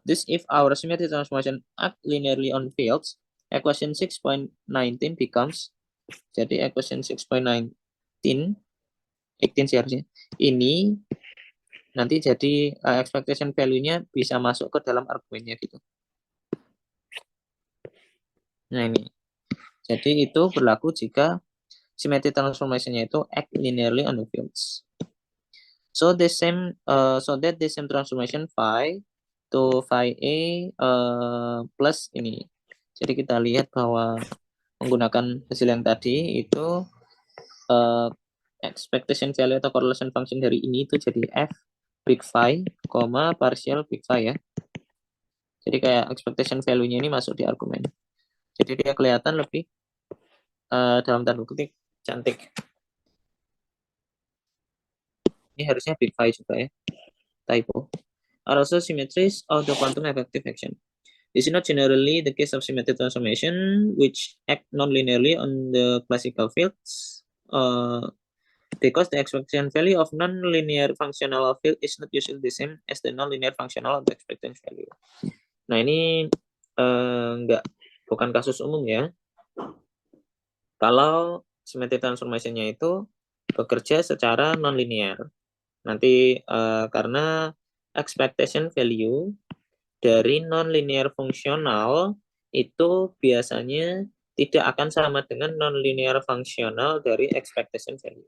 This if our symmetric transformation act linearly on fields, equation 6.19 becomes, jadi equation 6.19 18 sih harusnya, ini nanti jadi expectation value-nya bisa masuk ke dalam argumennya gitu. Nah ini, jadi itu berlaku jika symmetric transformation-nya itu act linearly on the fields. So that the same transformation phi to phi a plus ini. Jadi kita lihat bahwa menggunakan hasil yang tadi itu expectation value atau correlation function dari ini itu jadi f big phi, partial big phi ya. Jadi kayak expectation value-nya ini masuk di argumen. Jadi dia kelihatan lebih dalam tanda kutip cantik. Ini harusnya big phi juga ya. Typo. Are also symmetries of the quantum effective action. This is not generally the case of symmetric transformation, which act non-linearly on the classical fields, because the expectation value of non-linear functional field is not usually the same as the non-linear functional of the expectation value. Nah ini bukan kasus umum ya. Kalau symmetric transformation-nya itu bekerja secara non-linear. Nanti karena expectation value dari non-linear fungsional itu biasanya tidak akan sama dengan non-linear fungsional dari expectation value.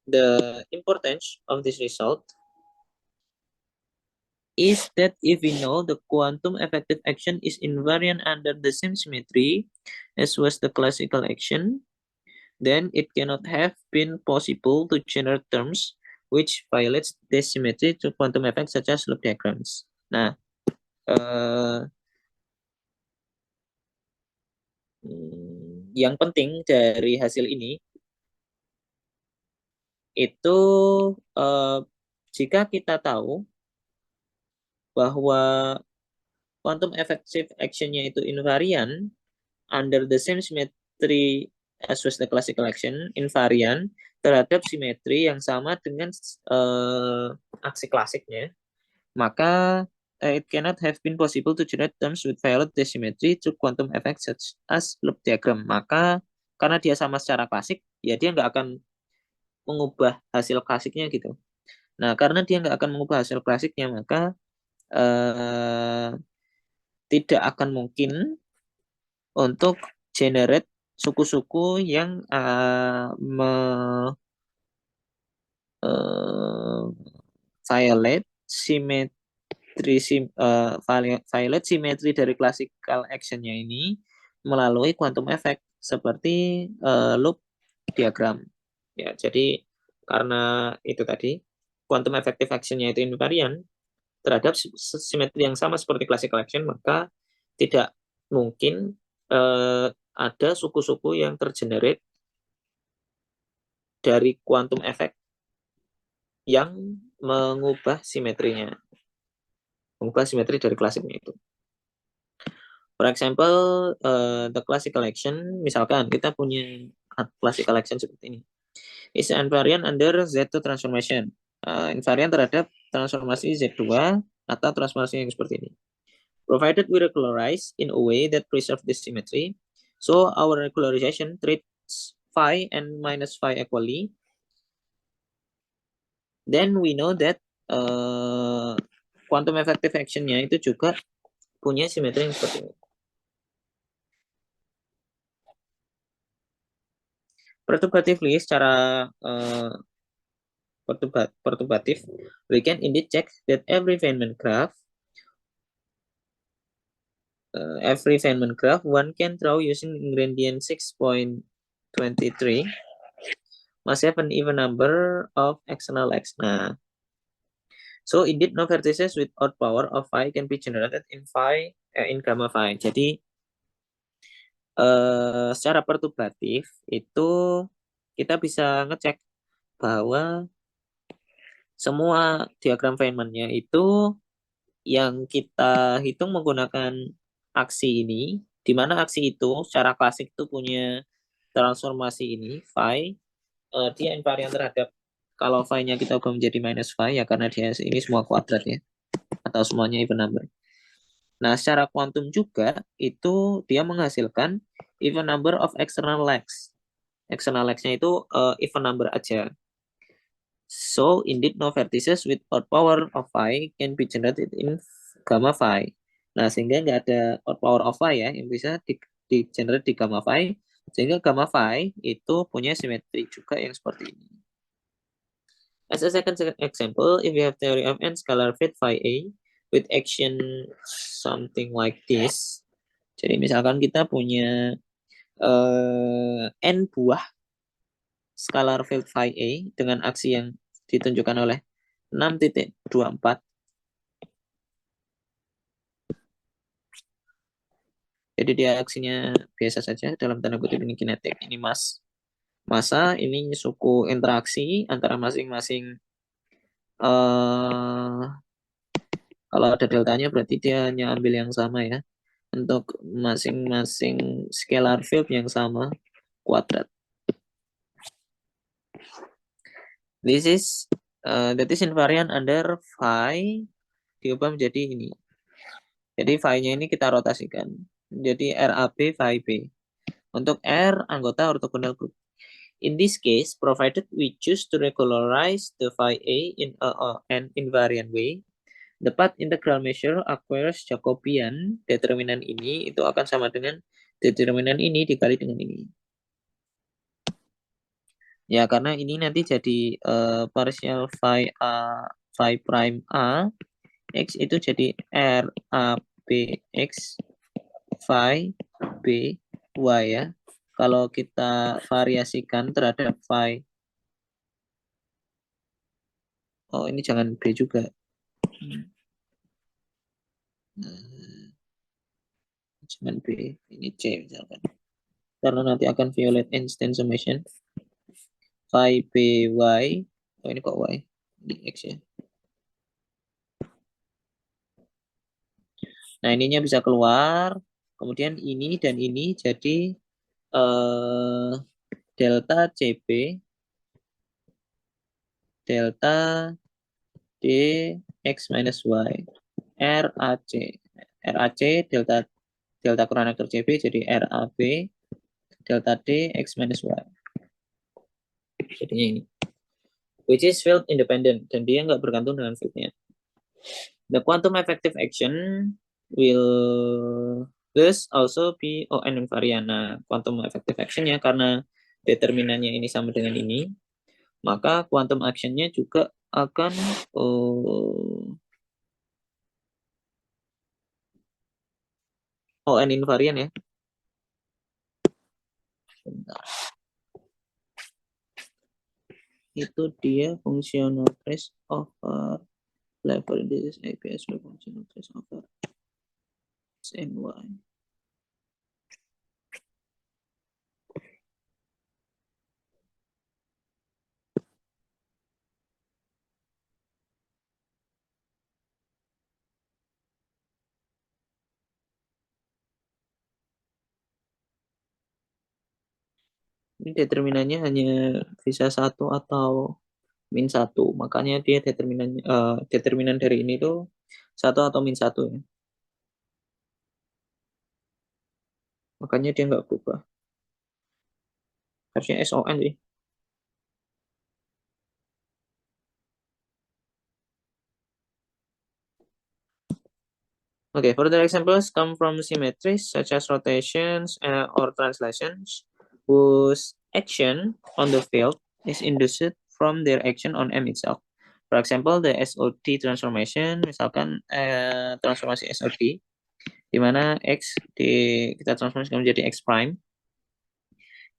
The importance of this result is that if we know the quantum effective action is invariant under the same symmetry as was the classical action, then it cannot have been possible to generate terms which violates this symmetry to quantum effects such as loop diagrams. Nah, yang penting dari hasil ini itu jika kita tahu bahwa quantum effective action-nya itu invariant under the same symmetry as was the classical action, invariant terhadap simetri yang sama dengan aksi klasiknya, maka it cannot have been possible to generate terms with violate the symmetry to quantum effects such as loop diagram. Maka karena dia sama secara klasik, ya dia nggak akan mengubah hasil klasiknya gitu. Nah, karena dia nggak akan mengubah hasil klasiknya, maka tidak akan mungkin untuk generate suku-suku yang violate simetri dari classical action-nya ini melalui quantum effect seperti loop diagram. Ya, jadi karena itu tadi quantum effective action-nya itu invariant terhadap simetri yang sama seperti classical action, maka tidak mungkin ada suku-suku yang tergenerate dari quantum effect yang mengubah simetrinya, mengubah simetri dari klasiknya itu. For example, the classical action, misalkan kita punya classical action seperti ini, is invariant under Z2 transformation. Invariant terhadap transformasi Z2 atau transformasi yang seperti ini. Provided we regularize in a way that preserve this symmetry, so our regularization treats phi and minus phi equally, then we know that quantum effective action-nya itu juga punya simetri yang seperti ini. Perturbatively, secara perturbatif, we can indeed check that every Feynman graph one can draw using ingredient 6.23 must have an even number of external x. Nah, so indeed no vertices with odd power of phi can be generated in gamma phi. Jadi secara perturbatif itu kita bisa ngecek bahwa semua diagram Feynman-nya itu yang kita hitung menggunakan aksi ini, di mana aksi itu secara klasik itu punya transformasi ini, phi, dia invarian terhadap, kalau phi-nya kita ubah menjadi minus phi, ya karena dia ini semua kuadrat ya, atau semuanya even number. Nah, secara kuantum juga, itu dia menghasilkan even number of external legs. External legs-nya itu even number aja. So, indeed, no vertices with odd power of phi can be generated in gamma phi. Nah, sehingga nggak ada odd power of phi ya, yang bisa di-generate di gamma phi. Sehingga gamma phi itu punya simetri juga yang seperti ini. As a second example, if we have theory of n scalar fit phi a with action something like this. Jadi misalkan kita punya n buah scalar field phi a dengan aksi yang ditunjukkan oleh 6.24. Jadi dia aksinya biasa saja, dalam tanda kutip ini kinetik, ini massa, ini suku interaksi antara masing-masing. Kalau ada deltanya berarti dia hanya ambil yang sama ya, untuk masing-masing scalar field yang sama kuadrat. This is that is invariant under phi diubah menjadi ini. Jadi phi-nya ini kita rotasikan. Jadi RAB phi B. Untuk R anggota orthogonal group. In this case, provided we choose to regularize the phi A in an invariant way, the path integral measure acquires Jacobian. Determinan ini itu akan sama dengan determinan ini dikali dengan ini. Ya, karena ini nanti jadi partial phi A, phi prime A, X itu jadi R A B X phi B Y ya. Kalau kita variasikan terhadap phi, oh ini jangan B juga. Jangan B, ini C misalkan. Karena nanti akan violate Einstein summation. Phi B Y, oh ini kok Y, ini X ya. Nah ininya bisa keluar, kemudian ini dan ini jadi delta CB, delta D X minus Y, RAC, RAC delta kurang aktor CB jadi RAB, delta D X minus Y. Jadinya ini. Which is field independent, dan dia nggak bergantung dengan fieldnya. The quantum effective action will thus also be ON invariant. Nah, quantum effective action-nya karena determinannya ini sama dengan ini, maka quantum action-nya juga akan ON invariant ya. Bentar. Itu dia functional trace over level, this is APS functional trace over X and Y. Ini determinannya hanya bisa 1 atau min 1. Makanya dia determinan dari ini tuh 1 atau -1 ya. Makanya dia nggak berubah. Harusnya SON sih. Okay, further examples come from symmetries such as rotations or translations, whose action on the field is induced from their action on M itself. For example, the SOD transformation, misalkan transformasi SOD, di mana X kita transformasikan menjadi X prime,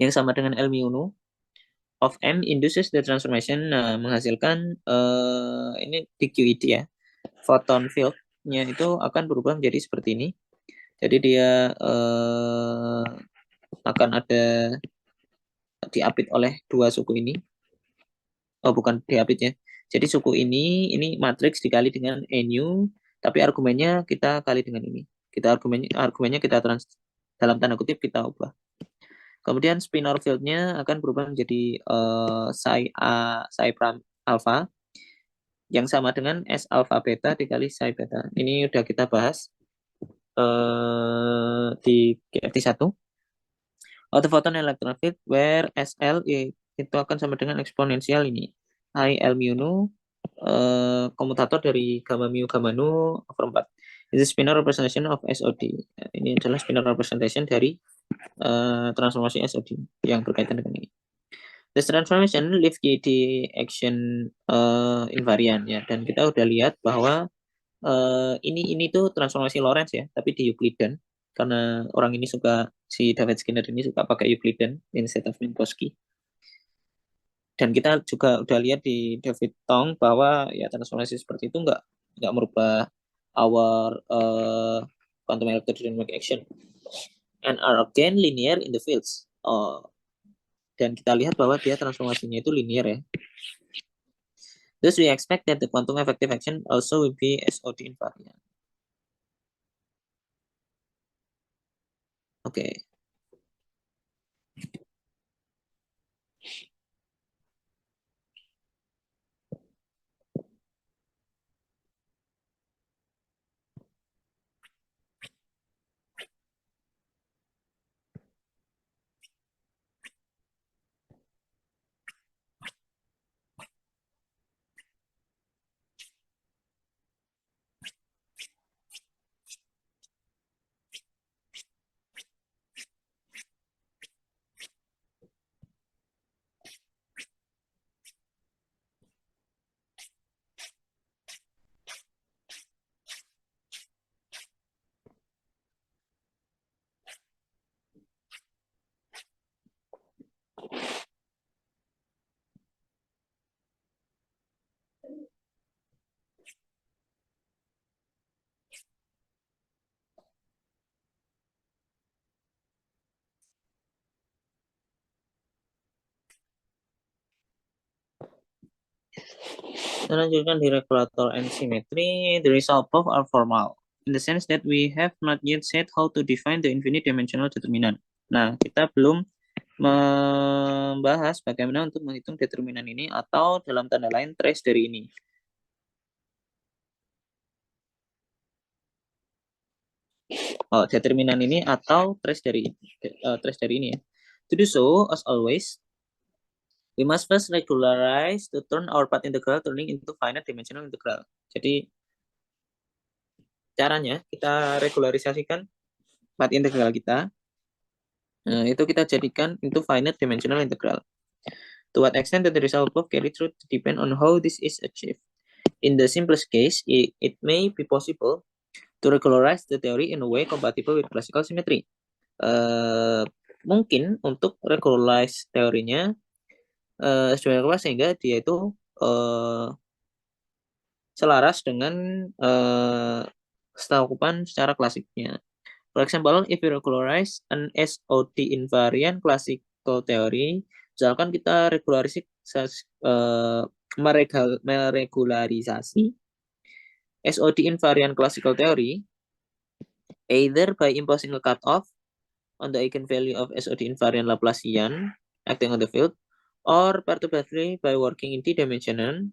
yang sama dengan L mu nu of M induces the transformation, menghasilkan ini DQED ya, photon field-nya itu akan berubah menjadi seperti ini. Jadi dia akan ada diapit oleh dua suku ini. Oh, bukan diapit ya. Jadi suku ini matriks dikali dengan NU, tapi argumennya kita kali dengan ini. Argumennya kita dalam tanda kutip kita ubah. Kemudian spinor field-nya akan berubah menjadi psi prime alpha yang sama dengan S alpha beta dikali psi beta. Ini udah kita bahas di GFT1. Auto photon electron field where SL itu akan sama dengan eksponensial ini. I L mu nu komutator dari gamma mu gamma nu over 4. This is spinor representation of SOD. Ini adalah spinor representation dari transformasi SOD yang berkaitan dengan ini. This transformation leave the action invariant ya, dan kita udah lihat bahwa ini tuh transformasi Lorentz ya, tapi di Euclidean, karena orang ini suka, si David Skinner ini suka pakai Euclidean instead of Minkowski. Dan kita juga udah lihat di David Tong bahwa ya transformasi seperti itu nggak merubah our quantum electrodynamic action and are again linear in the fields. Dan kita lihat bahwa dia transformasinya itu linear ya. Thus we expect that the quantum effective action also will be SOD invariant. Oke. Kita lanjutkan di regulator and symmetry. The result above are formal, in the sense that we have not yet said how to define the infinite dimensional determinant. Nah, kita belum membahas bagaimana untuk menghitung determinan ini, atau dalam tanda lain trace dari ini. Oh, determinan ini atau trace dari ini ya. To do so, as always, we must first regularize to turn our path integral turning into finite dimensional integral. Jadi caranya kita regularisasikan path integral kita. Nah, itu kita jadikan into finite dimensional integral. To what extent the result above carry through depend on how this is achieved. In the simplest case, it may be possible to regularize the theory in a way compatible with classical symmetry. Mungkin untuk regularize teorinya sehingga dia itu selaras dengan cakupan secara klasiknya. For example, if we regularize an SOD invariant classical theory, misalkan kita meregularisasi SOD invariant classical theory, either by imposing a cutoff on the eigenvalue of SOD invariant Laplacian acting on the field, or perturbatively by working in D dimension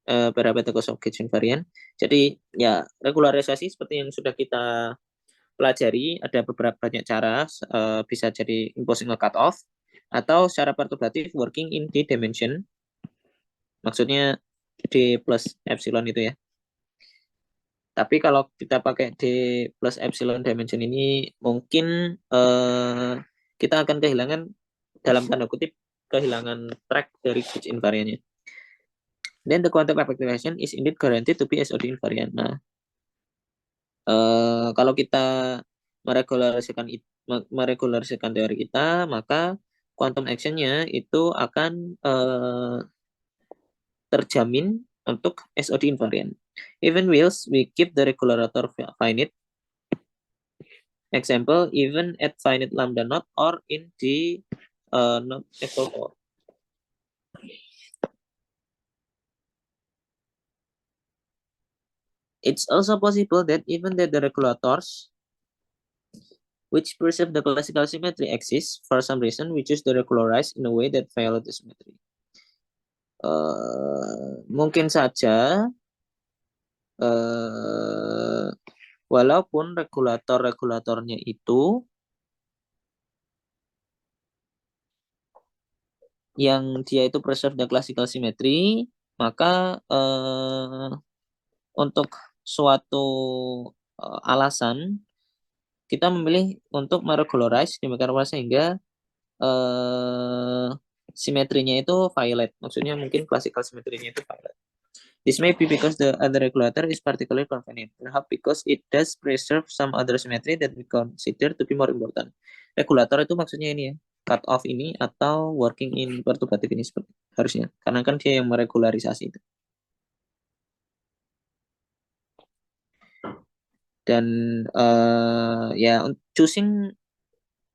parameter cost of gauge invariant. Jadi ya regularisasi seperti yang sudah kita pelajari, ada beberapa banyak cara, bisa jadi imposing a cutoff atau secara perturbatif working in D dimension, maksudnya D plus epsilon itu ya. Tapi kalau kita pakai D plus epsilon dimension ini, mungkin kita akan kehilangan, dalam tanda kutip, kehilangan track dari gauge invariantnya. Then the quantum effectuation is indeed guaranteed to be SOD invariant. Nah, kalau kita meregularisasikan teori kita, maka quantum action-nya itu akan terjamin untuk SOD invariant. Even whilst we keep the regulator finite, example, even at finite lambda naught or in the not equal 4. It's also possible that even that the regulators which preserve the classical symmetry exist, for some reason we choose to regularize in a way that violate the symmetry. Mungkin saja walaupun regulatornya itu yang dia itu preserve the classical symmetry, maka untuk suatu alasan kita memilih untuk meregularize demikian rupa sehingga simetrinya itu violet. Maksudnya mungkin classical simetrinya itu violet. This may be because the other regulator is particularly convenient, perhaps because it does preserve some other symmetry that we consider to be more important. Regulator itu maksudnya ini ya, cut off ini atau working in perturbatif ini seperti harusnya, karena kan dia yang meregularisasi itu. Dan ya choosing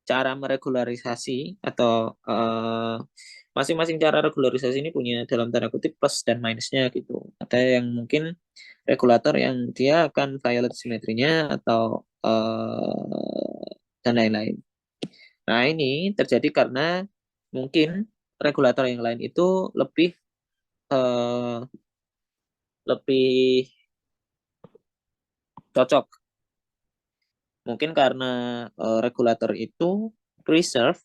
cara meregularisasi atau masing-masing cara regularisasi ini punya dalam tanda kutip plus dan minusnya gitu. Ada yang mungkin regulator yang dia akan violate simetrinya atau dan lain-lain. Nah ini terjadi karena mungkin regulator yang lain itu lebih cocok. Mungkin karena regulator itu preserve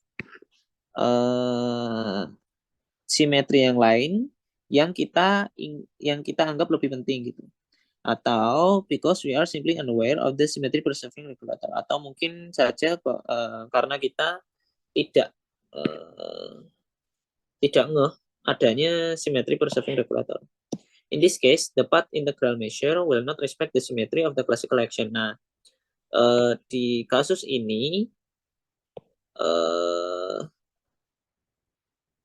simetri yang lain yang kita anggap lebih penting gitu. Atau because we are simply unaware of the symmetry preserving regulator, atau mungkin saja karena kita tidak ngeh adanya symmetry preserving regulator. In this case, the path integral measure will not respect the symmetry of the classical action. Nah, di kasus ini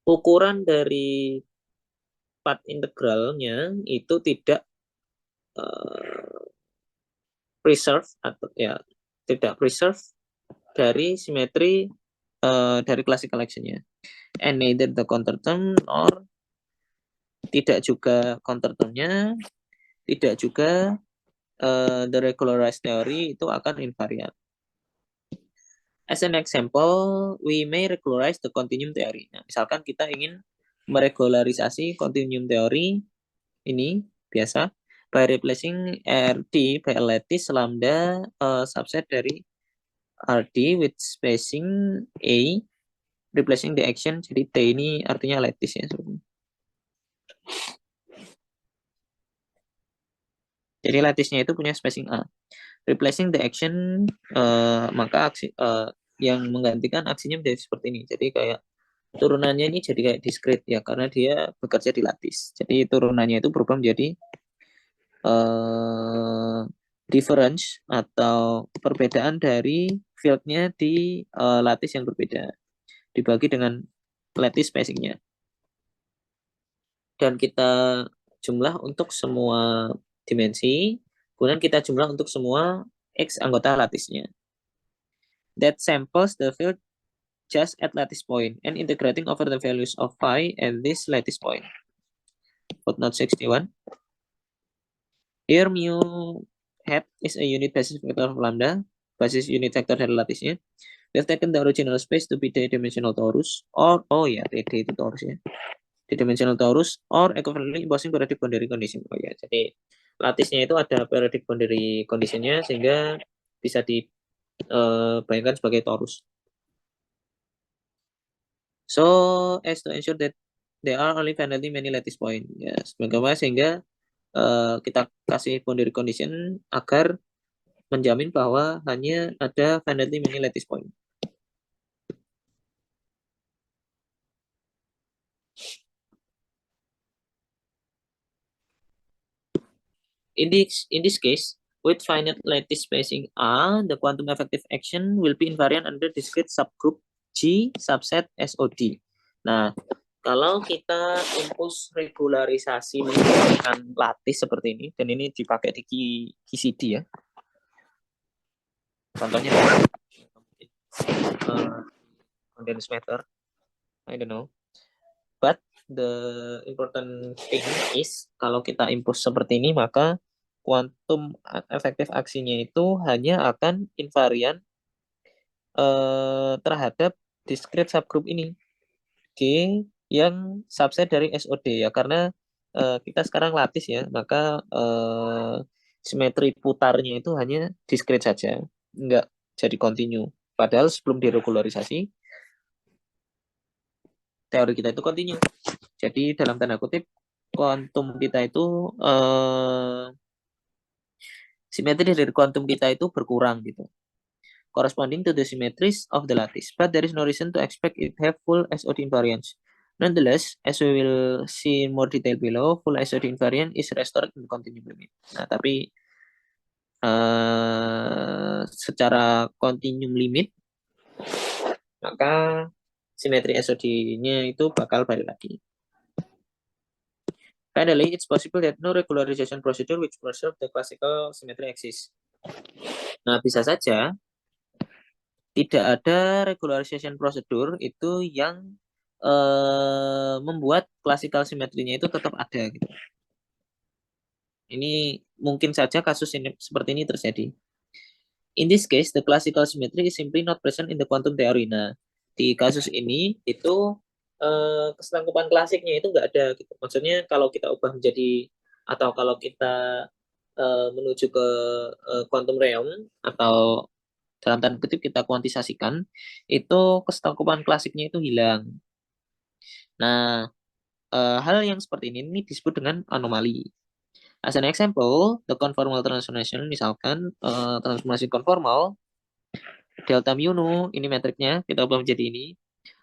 ukuran dari path integralnya itu tidak preserve atau ya tidak preserve dari simetri dari classical action-nya. And neither the counter term or tidak juga counter term-nya, tidak juga the regularized theory itu akan invariant. As an example, we may regularize the continuum theory. Nah, misalkan kita ingin meregularisasi continuum theory ini biasa by replacing RD by a lattice lambda subset dari RD with spacing A, replacing the action. Jadi T ini artinya lattice ya. Jadi lattice-nya itu punya spacing A. Replacing the action, maka aksi yang menggantikan aksinya menjadi seperti ini. Jadi kayak turunannya ini jadi kayak discrete ya, karena dia bekerja di lattice. Jadi turunannya itu berubah menjadi difference atau perbedaan dari field-nya di lattice yang berbeda, dibagi dengan lattice spacing-nya. Dan kita jumlah untuk semua dimensi, kemudian kita jumlah untuk semua X anggota lattice-nya. That samples the field just at lattice point and integrating over the values of phi at this lattice point. Footnote 61. Here mu hat is a unit basis vector of lambda, basis unit vector dari lattice-nya. We have taken the original space to be the dimensional torus, or TD itu torus ya. D-dimensional torus or equivalently imposing periodic boundary condition. Oh ya, jadi lattisnya itu ada periodic boundary conditionnya sehingga bisa dibayangkan sebagai torus. So as to ensure that there are only finitely many lattice point. Ya, sebagaimana sehingga kita kasih boundary condition agar menjamin bahwa hanya ada finitely many lattice point. In this case, with finite lattice spacing A, the quantum effective action will be invariant under discrete subgroup G subset SOD. Nah, kalau kita impus regularisasi menggunakan lattice seperti ini, dan ini dipakai di QCD ya. Contohnya condensed matter, I don't know. But the important thing is kalau kita impus seperti ini, maka kuantum efektif aksinya itu hanya akan invarian terhadap discrete subgroup ini G yang subset dari SOD ya, karena kita sekarang lattice ya, maka simetri putarnya itu hanya discrete saja, enggak jadi kontinu. Padahal sebelum diregularisasi teori kita itu kontinu. Jadi dalam tanda kutip kuantum kita itu simetri dari kuantum kita itu berkurang gitu, corresponding to the symmetries of the lattice, but there is no reason to expect it have full SOD invariance. Nonetheless, as we will see in more detail below, full SOD invariance is restored in continuum limit. Nah, tapi secara continuum limit, maka simetri SOD-nya itu bakal balik lagi. Finally, it's possible that no regularization procedure which preserve the classical symmetry exists. Nah, bisa saja tidak ada regularization procedure itu yang membuat classical simetrinya itu tetap ada gitu. Ini mungkin saja kasus ini seperti ini terjadi. In this case, the classical symmetry is simply not present in the quantum theory. Nah, di kasus ini itu keselangkupan klasiknya itu nggak ada gitu. Maksudnya kalau kita ubah menjadi atau kalau kita menuju ke quantum realm atau dalam tanda kutip kita kuantisasikan, itu keselangkupan klasiknya itu hilang. Nah, hal yang seperti ini disebut dengan anomali. As an example, the conformal transformation, misalkan transformasi konformal, delta mu nu, ini metriknya, kita ubah menjadi ini.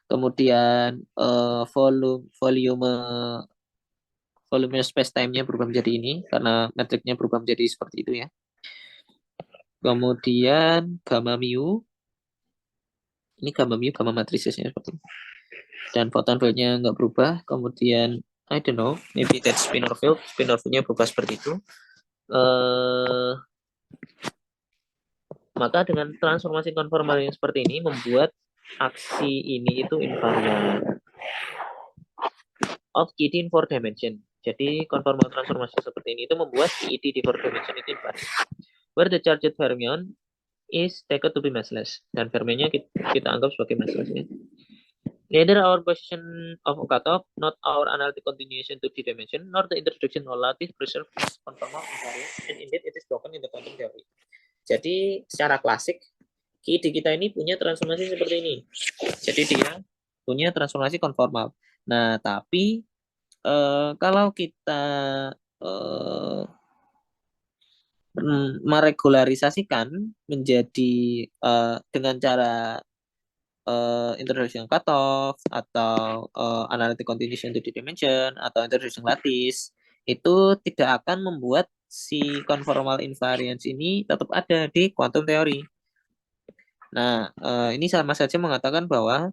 Kemudian volume space time-nya berubah menjadi ini, karena metriknya berubah menjadi seperti itu ya. Kemudian gamma mu, ini gamma mu, gamma matrisisnya seperti ini. Dan photon field-nya nggak berubah. Kemudian, I don't know, maybe that's spinor field-nya berubah seperti itu. Maka dengan transformasi konformal yang seperti ini membuat aksi ini itu invariant of KD in 4 dimension. Jadi konformal transformasi seperti ini itu membuat KD di 4 dimension itu invariant. Where the charged fermion is taken to be massless. Dan fermionnya kita anggap sebagai massless. Ya. Neither our position of cutoff, not our analytic continuation to D-dimension, nor the introduction of lattice preserve this conformal invariant, and indeed it is broken in the quantum theory. Jadi secara klasik, KD kita ini punya transformasi seperti ini. Jadi dia punya transformasi konformal. Nah, tapi kalau kita meregularisasikan menjadi dengan cara introduction cutoff atau analytic continuation to D-dimension atau introduction lattice, itu tidak akan membuat si conformal invariance ini tetap ada di quantum theory. Nah, ini sama saja mengatakan bahwa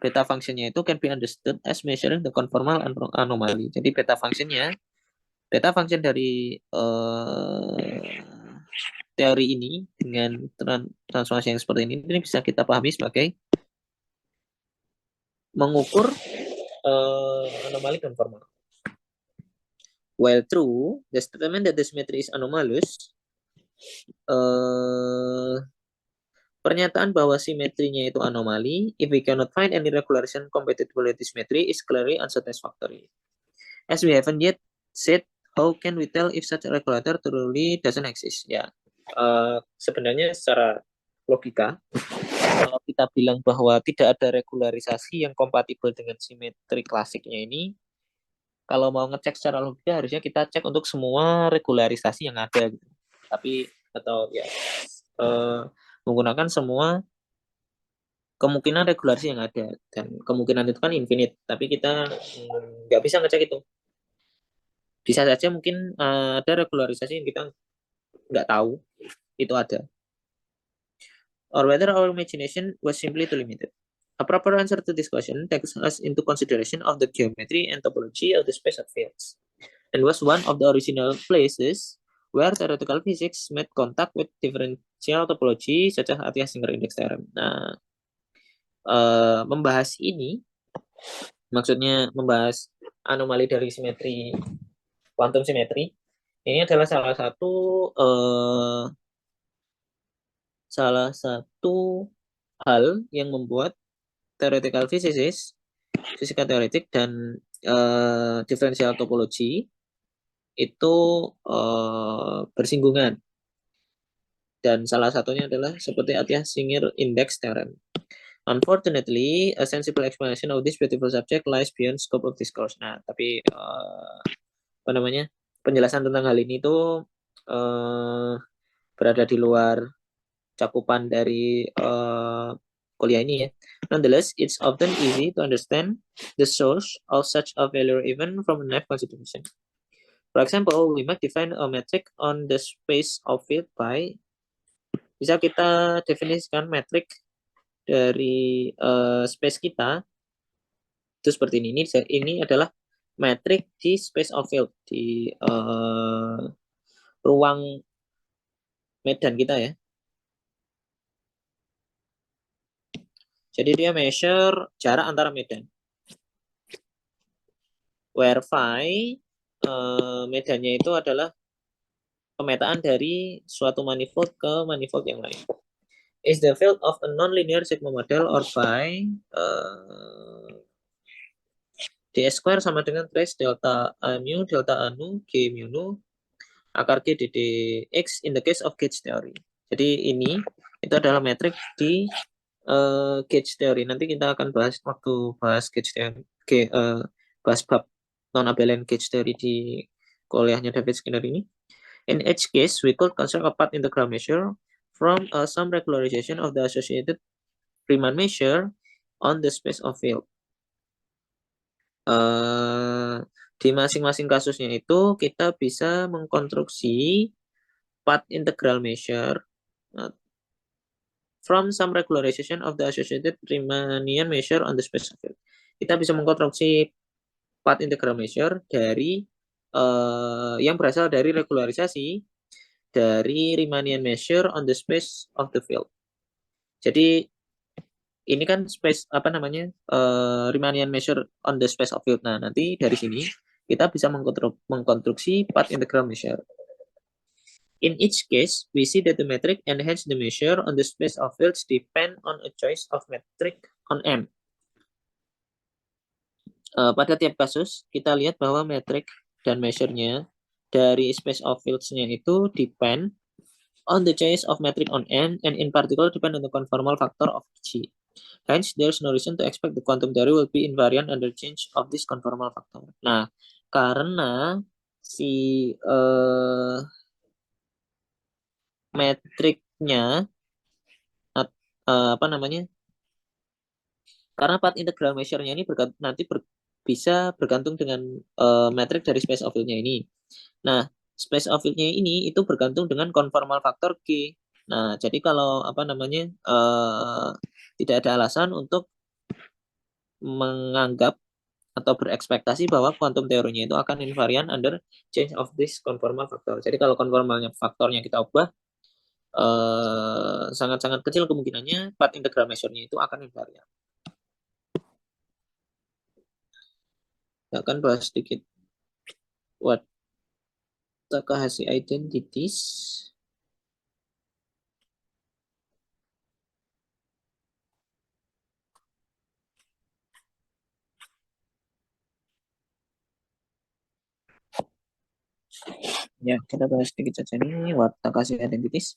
beta functionnya itu can be understood as measuring the conformal anomaly. Jadi beta function dari teori ini dengan transformasi yang seperti ini bisa kita pahami sebagai mengukur anomali konformal. While true, the statement that the symmetry is anomalous Pernyataan bahwa simetrinya itu anomali, if we cannot find any regularization compatible with this symmetry, is clearly unsatisfactory. As we haven't yet said, how can we tell if such a regulator truly doesn't exist? Ya, sebenarnya secara logika, kalau kita bilang bahwa tidak ada regularisasi yang kompatibel dengan simetri klasiknya ini, kalau mau ngecek secara logika harusnya kita cek untuk semua regularisasi yang ada gitu. Tapi atau ya menggunakan semua kemungkinan regulasi yang ada, dan kemungkinan itu kan infinite, tapi kita nggak bisa ngecek itu. Bisa saja mungkin ada regularisasi yang kita nggak tahu itu ada, or whether our imagination was simply too limited. A proper answer to this question takes us into consideration of the geometry and topology of the space of fields, and was one of the original places where theoretical physics made contact with differential topology such as Atiyah-Singer index theorem. Nah, membahas ini maksudnya membahas anomali dari simetri, kuantum simetri, ini adalah salah satu hal yang membuat theoretical physicist, fisika teoretik dan differential topology itu bersinggungan, dan salah satunya adalah seperti Atiyah-Singer index theorem. Unfortunately, a sensible explanation of this beautiful subject lies beyond scope of discourse. Nah, tapi apa namanya, penjelasan tentang hal ini tuh berada di luar cakupan dari kuliah ini ya. Nonetheless, it's often easy to understand the source of such a failure even from a naive consideration. For example, we might define a metric on the space of field by, bisa kita definisikan metrik dari space kita itu seperti ini. Ini adalah metrik di space of field, di ruang medan kita ya. Jadi dia measure jarak antara medan. Where phi medannya itu adalah pemetaan dari suatu manifold ke manifold yang lain. Is the field of a nonlinear sigma model or phi ds square sama dengan trace delta a mu delta a nu g mu nu akar g dd x in the case of gauge theory. Jadi ini itu adalah metrik di gauge theory. Nanti kita akan bahas waktu bahas gauge theory, bahas bab non-abelian gauge theory di kuliahnya David Skinner ini. In each case, we could construct a path integral measure from some regularization of the associated Riemann measure on the space of field. Di masing-masing kasusnya itu kita bisa mengkonstruksi path integral measure from some regularization of the associated Riemannian measure on the space of field. Kita bisa mengkonstruksi path integral measure dari yang berasal dari regularisasi dari Riemannian measure on the space of the field. Jadi ini kan space apa namanya Riemannian measure on the space of field. Nah, nanti dari sini kita bisa mengkonstruksi path integral measure. In each case, we see that the metric and hence the measure on the space of fields depend on a choice of metric on M. Pada tiap kasus, kita lihat bahwa metrik dan measure-nya dari space of fields-nya itu depend on the choice of metric on M, and in particular depend on the conformal factor of G. Hence, there's no reason to expect the quantum theory will be invariant under change of this conformal factor. Nah, karena si metriknya apa namanya? Karena path integral measure-nya ini nanti bisa bergantung dengan metrik dari space of field-nya ini. Nah, space of field-nya ini itu bergantung dengan conformal factor G. Nah, jadi kalau apa namanya tidak ada alasan untuk menganggap atau berekspektasi bahwa quantum teorinya itu akan invariant under change of this conformal factor. Jadi kalau conformalnya faktornya kita ubah, sangat-sangat kecil kemungkinannya path integral measure-nya itu akan invariant. Kita akan bahas sedikit what Takahashi identities. Ya, kita bahas sedikit saja nih Watakase identities.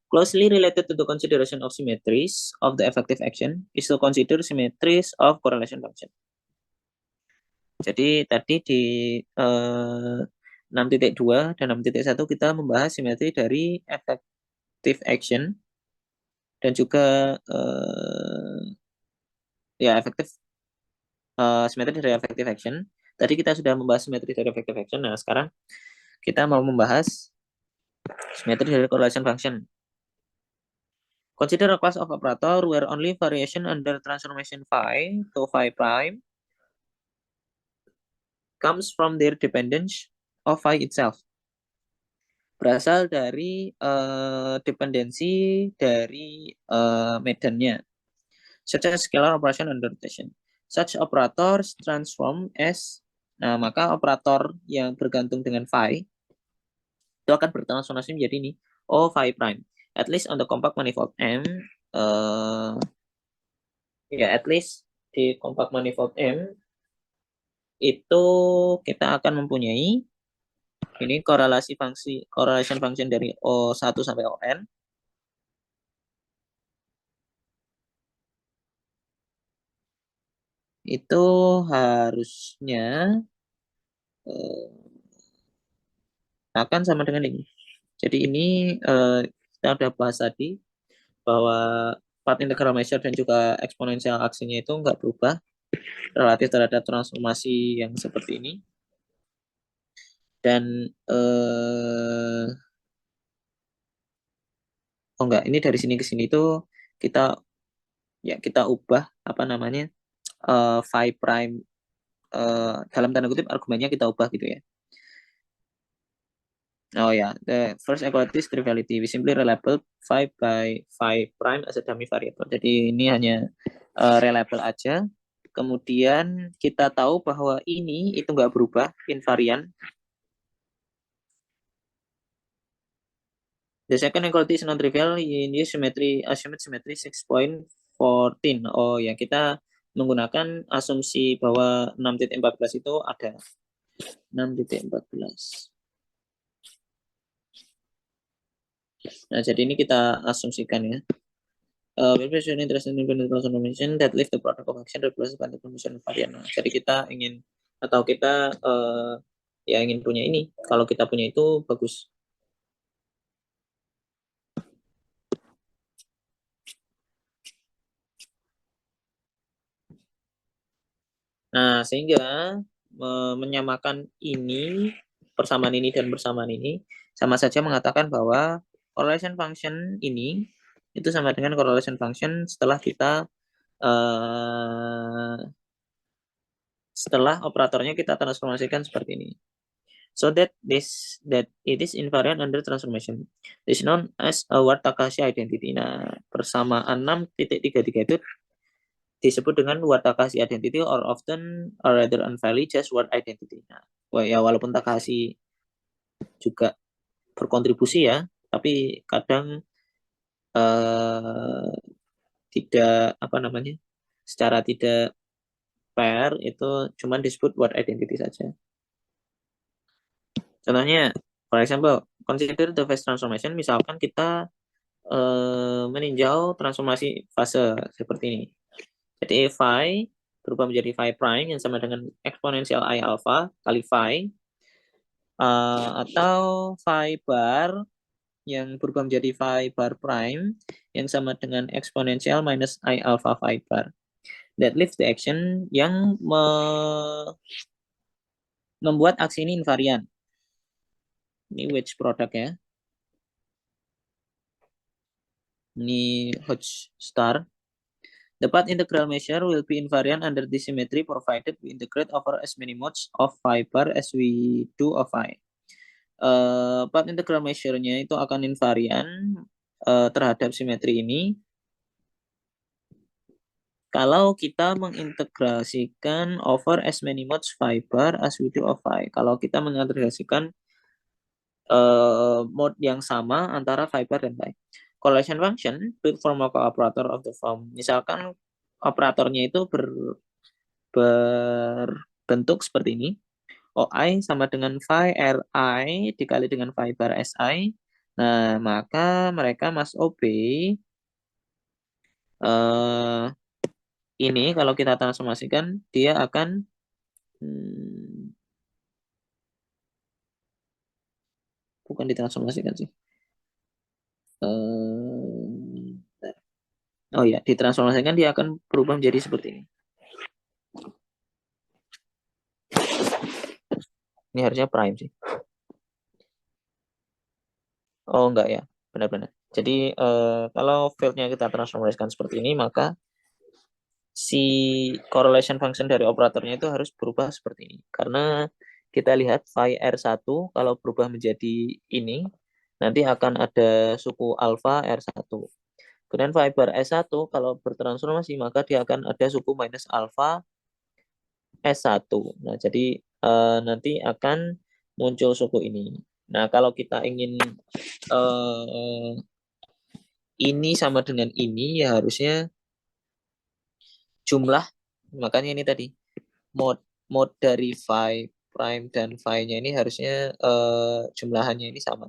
Closely related to the consideration of symmetries of the effective action is to consider symmetries of correlation function. Jadi tadi di 6.2 dan 6.1 kita membahas simetri dari effective action dan juga ya efektif simetri dari effective action. Tadi kita sudah membahas simetri dari effective action. Nah, sekarang kita mau membahas simetri dari correlation function. Consider a class of operator where only variation under transformation phi to phi prime comes from their dependence of phi itself. Berasal dari dependensi dari medannya. Such as scalar operation under rotation. Such operators transform as, nah maka operator yang bergantung dengan phi itu akan bertransformasi menjadi ini O phi prime. At least on the compact manifold M, ya at least di compact manifold M itu kita akan mempunyai ini correlation function dari O1 sampai On. Itu harusnya akan sama dengan ini. Jadi ini kita udah bahas tadi bahwa part integral measure dan juga eksponensial aksinya itu nggak berubah relatif terhadap transformasi yang seperti ini. Dan oh enggak, ini dari sini ke sini itu kita ubah apa namanya phi prime dalam tanda kutip argumennya kita ubah gitu ya. Oh ya, the first equality is triviality. We simply relabel phi by phi prime as a dummy variable. Jadi ini hanya relabel aja. Kemudian kita tahu bahwa ini itu nggak berubah, invarian. The second equality is non-trivial. Ini symmetry 6.14. Oh ya, kita menggunakan asumsi bahwa 6.14 itu ada. 6.14. Nah, jadi ini kita asumsikan ya. We're interested in independent transformation that leave the product of action replaced by the condition variant. Nah, jadi kita ingin atau kita ya ingin punya ini. Kalau kita punya itu bagus. Nah, sehingga menyamakan ini, persamaan ini dan persamaan ini sama saja mengatakan bahwa correlation function ini itu sama dengan correlation function setelah kita setelah operatornya kita transformasikan seperti ini. So that it is invariant under transformation. This is known as a Ward-Takahashi identity. Nah, persamaan 6.33 itu disebut dengan Ward-Takahashi identity or often or rather unfairly just Ward identity. Nah, ya walaupun Takahashi juga berkontribusi ya, tapi kadang tidak apa namanya secara tidak fair itu cuma disebut Ward identity saja. Contohnya, for example, consider the phase transformation. Misalkan kita meninjau transformasi fase seperti ini. Jadi phi berubah menjadi phi prime yang sama dengan eksponensial I alpha kali phi, atau phi bar yang berubah menjadi phi bar prime yang sama dengan eksponensial minus I alpha phi bar. That leaves the action yang membuat aksi ini invarian. Ini wedge product ya. Ini Hodge star. The path integral measure will be invariant under this symmetry provided we integrate over as many modes of phi bar as we do of phi. Path integral measure-nya itu akan invarian terhadap simetri ini kalau kita mengintegrasikan over as many modes phi bar as we do of phi. Kalau kita mengintegrasikan mode yang sama antara phi bar dan phi. Correlation function with formal operator of the form. Misalkan operatornya itu berbentuk seperti ini. OI sama dengan phi RI dikali dengan phi bar SI. Nah, maka mereka Mas OB ini kalau kita transformasikan dia akan bukan ditransformasikan sih. Oh ya, ditransformasikan dia akan berubah menjadi seperti ini. Ini harusnya prime sih. Oh enggak ya, benar-benar. Jadi kalau fieldnya kita transformasikan seperti ini, maka si correlation function dari operatornya itu harus berubah seperti ini. Karena kita lihat phi R1 kalau berubah menjadi ini, nanti akan ada suku alpha R1. Kemudian phi bar S1 kalau bertransformasi, maka dia akan ada suku minus alpha S1. Nah, jadi nanti akan muncul suku ini. Nah, kalau kita ingin ini sama dengan ini, ya harusnya jumlah, makanya ini tadi, mod dari phi prime dan phi-nya ini harusnya jumlahannya ini sama.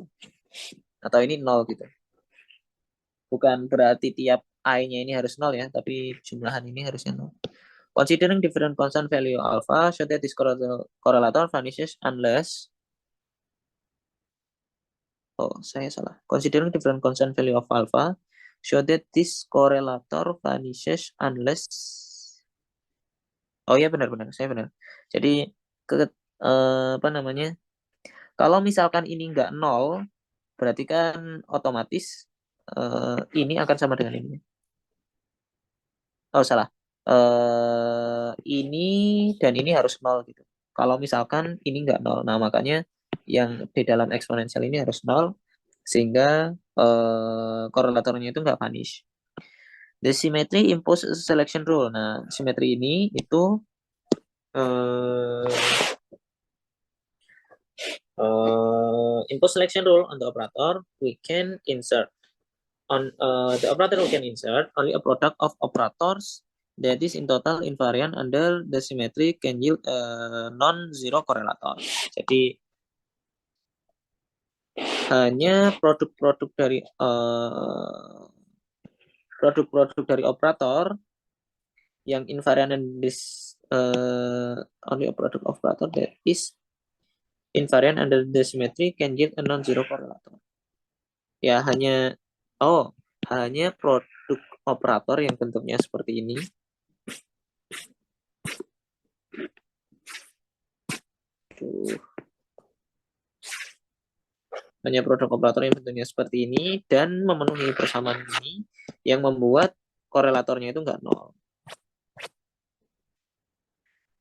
Atau ini 0 gitu. Bukan berarti tiap i-nya ini harus 0 ya, tapi jumlahan ini harusnya 0. Considering different constant value alpha, show that this correlator vanishes unless saya salah. Considering different constant value of alpha, show that this correlator vanishes unless oh ya benar-benar, saya benar. Jadi apa namanya? Kalau misalkan ini enggak 0, berarti kan otomatis ini akan sama dengan ini. Oh salah. Ini dan ini harus 0 gitu. Kalau misalkan ini enggak 0. Nah, makanya yang di dalam eksponensial ini harus 0 sehingga korelatornya itu enggak vanish. The symmetry impose a selection rule. Nah, simetri ini itu impose selection rule on the operator. We can insert on the operator we can insert only a product of operators that is in total invariant under the symmetry can yield a non-zero correlator. Jadi hanya produk-produk dari operator yang invariant and this only a product of operator that is invariant under the symmetry can yield a non-zero correlator. Ya hanya produk operator yang bentuknya seperti ini. Hanya produk operator yang bentuknya seperti ini dan memenuhi persamaan ini yang membuat korelatornya itu enggak 0.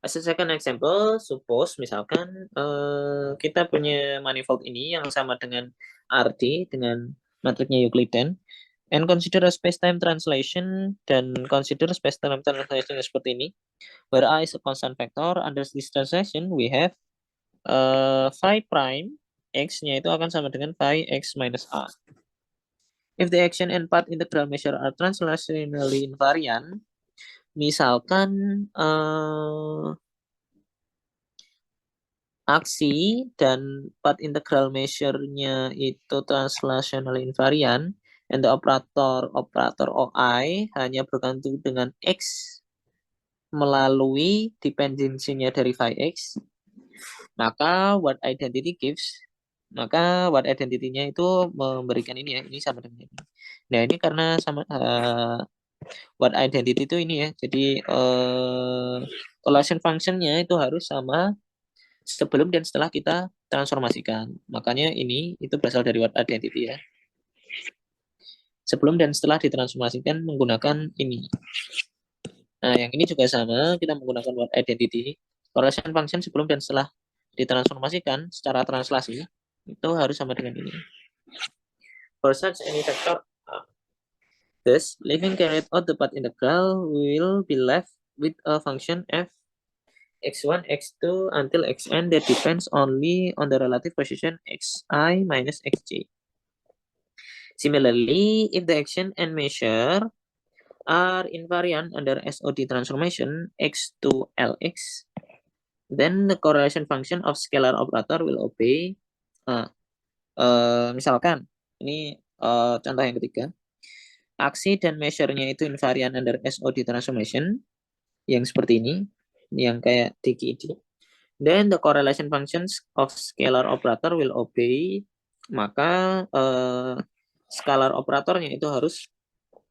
As a second example, suppose misalkan kita punya manifold ini yang sama dengan RT dengan matriknya Euclidean, and consider a space-time translation, dan consider space-time translation seperti ini, where I is a constant vector. Under this translation, we have phi prime x-nya itu akan sama dengan phi x minus a. If the action and path integral measure are translationally invariant, misalkan aksi dan path integral measure-nya itu translationally invariant, and the operator OI hanya bergantung dengan x melalui dependensinya dari phi x, maka what identity nya itu memberikan ini ya, ini sama dengan ini. Nah, ini karena sama what identity itu ini ya, jadi correlation function-nya itu harus sama sebelum dan setelah kita transformasikan. Makanya ini itu berasal dari what identity ya. Sebelum dan setelah ditransformasikan menggunakan ini. Nah, yang ini juga sama, kita menggunakan what identity. Correlation function sebelum dan setelah ditransformasikan secara translasi itu harus sama dengan ini. For such any vector thus, leaving carried out the path integral will be left with a function f x1, x2 until xn that depends only on the relative position xi minus xj. Similarly, if the action and measure are invariant under SOD transformation x to Lx, then the correlation function of scalar operator will obey. Misalkan ini contoh yang ketiga, aksi dan measure-nya itu invariant under SOD transformation yang seperti ini yang kayak DGID. Then the correlation functions of scalar operator will obey, maka scalar operatornya itu harus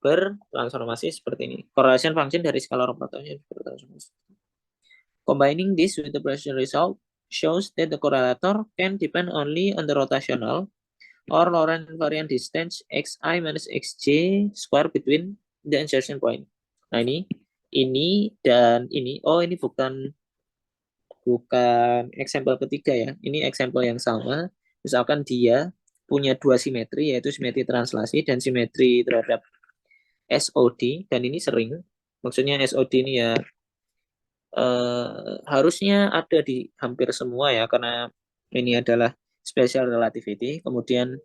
bertransformasi seperti ini. Correlation function dari scalar operatornya bertransformasi. Combining this with the previous result shows that the correlator can depend only on the rotational or Laurent invariant distance xi minus xj square between the insertion point. Nah ini dan ini. Oh, ini bukan example ketiga ya. Ini example yang sama. Misalkan dia punya dua simetri, yaitu simetri translasi dan simetri terhadap SOD, dan ini sering. Maksudnya SOD ini ya harusnya ada di hampir semua ya, karena ini adalah special relativity. Kemudian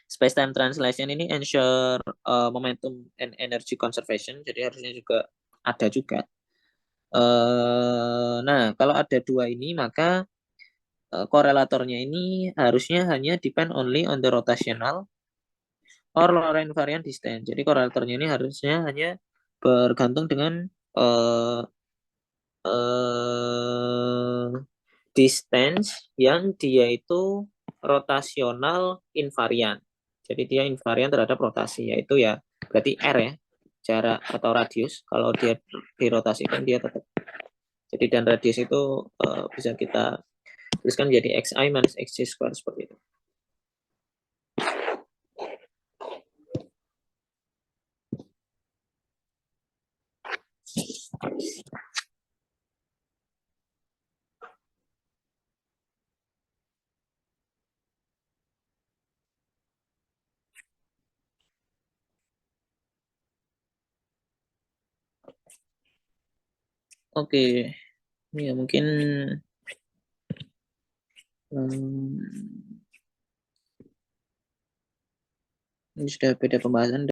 space-time translation ini ensure momentum and energy conservation, jadi harusnya juga ada juga. Nah, kalau ada dua ini, maka korelatornya ini harusnya hanya depend only on the rotational or Laurent invariant distance. Jadi korelatornya ini harusnya hanya bergantung dengan distance yang dia itu rotasional invariant. Jadi dia invariant terhadap rotasi, yaitu ya berarti R ya, jarak atau radius. Kalau dia dirotasikan dia tetap. Jadi dan radius itu bisa kita tuliskan menjadi xi minus xj square seperti itu. Oke, ya mungkin ini sudah beda pembahasan.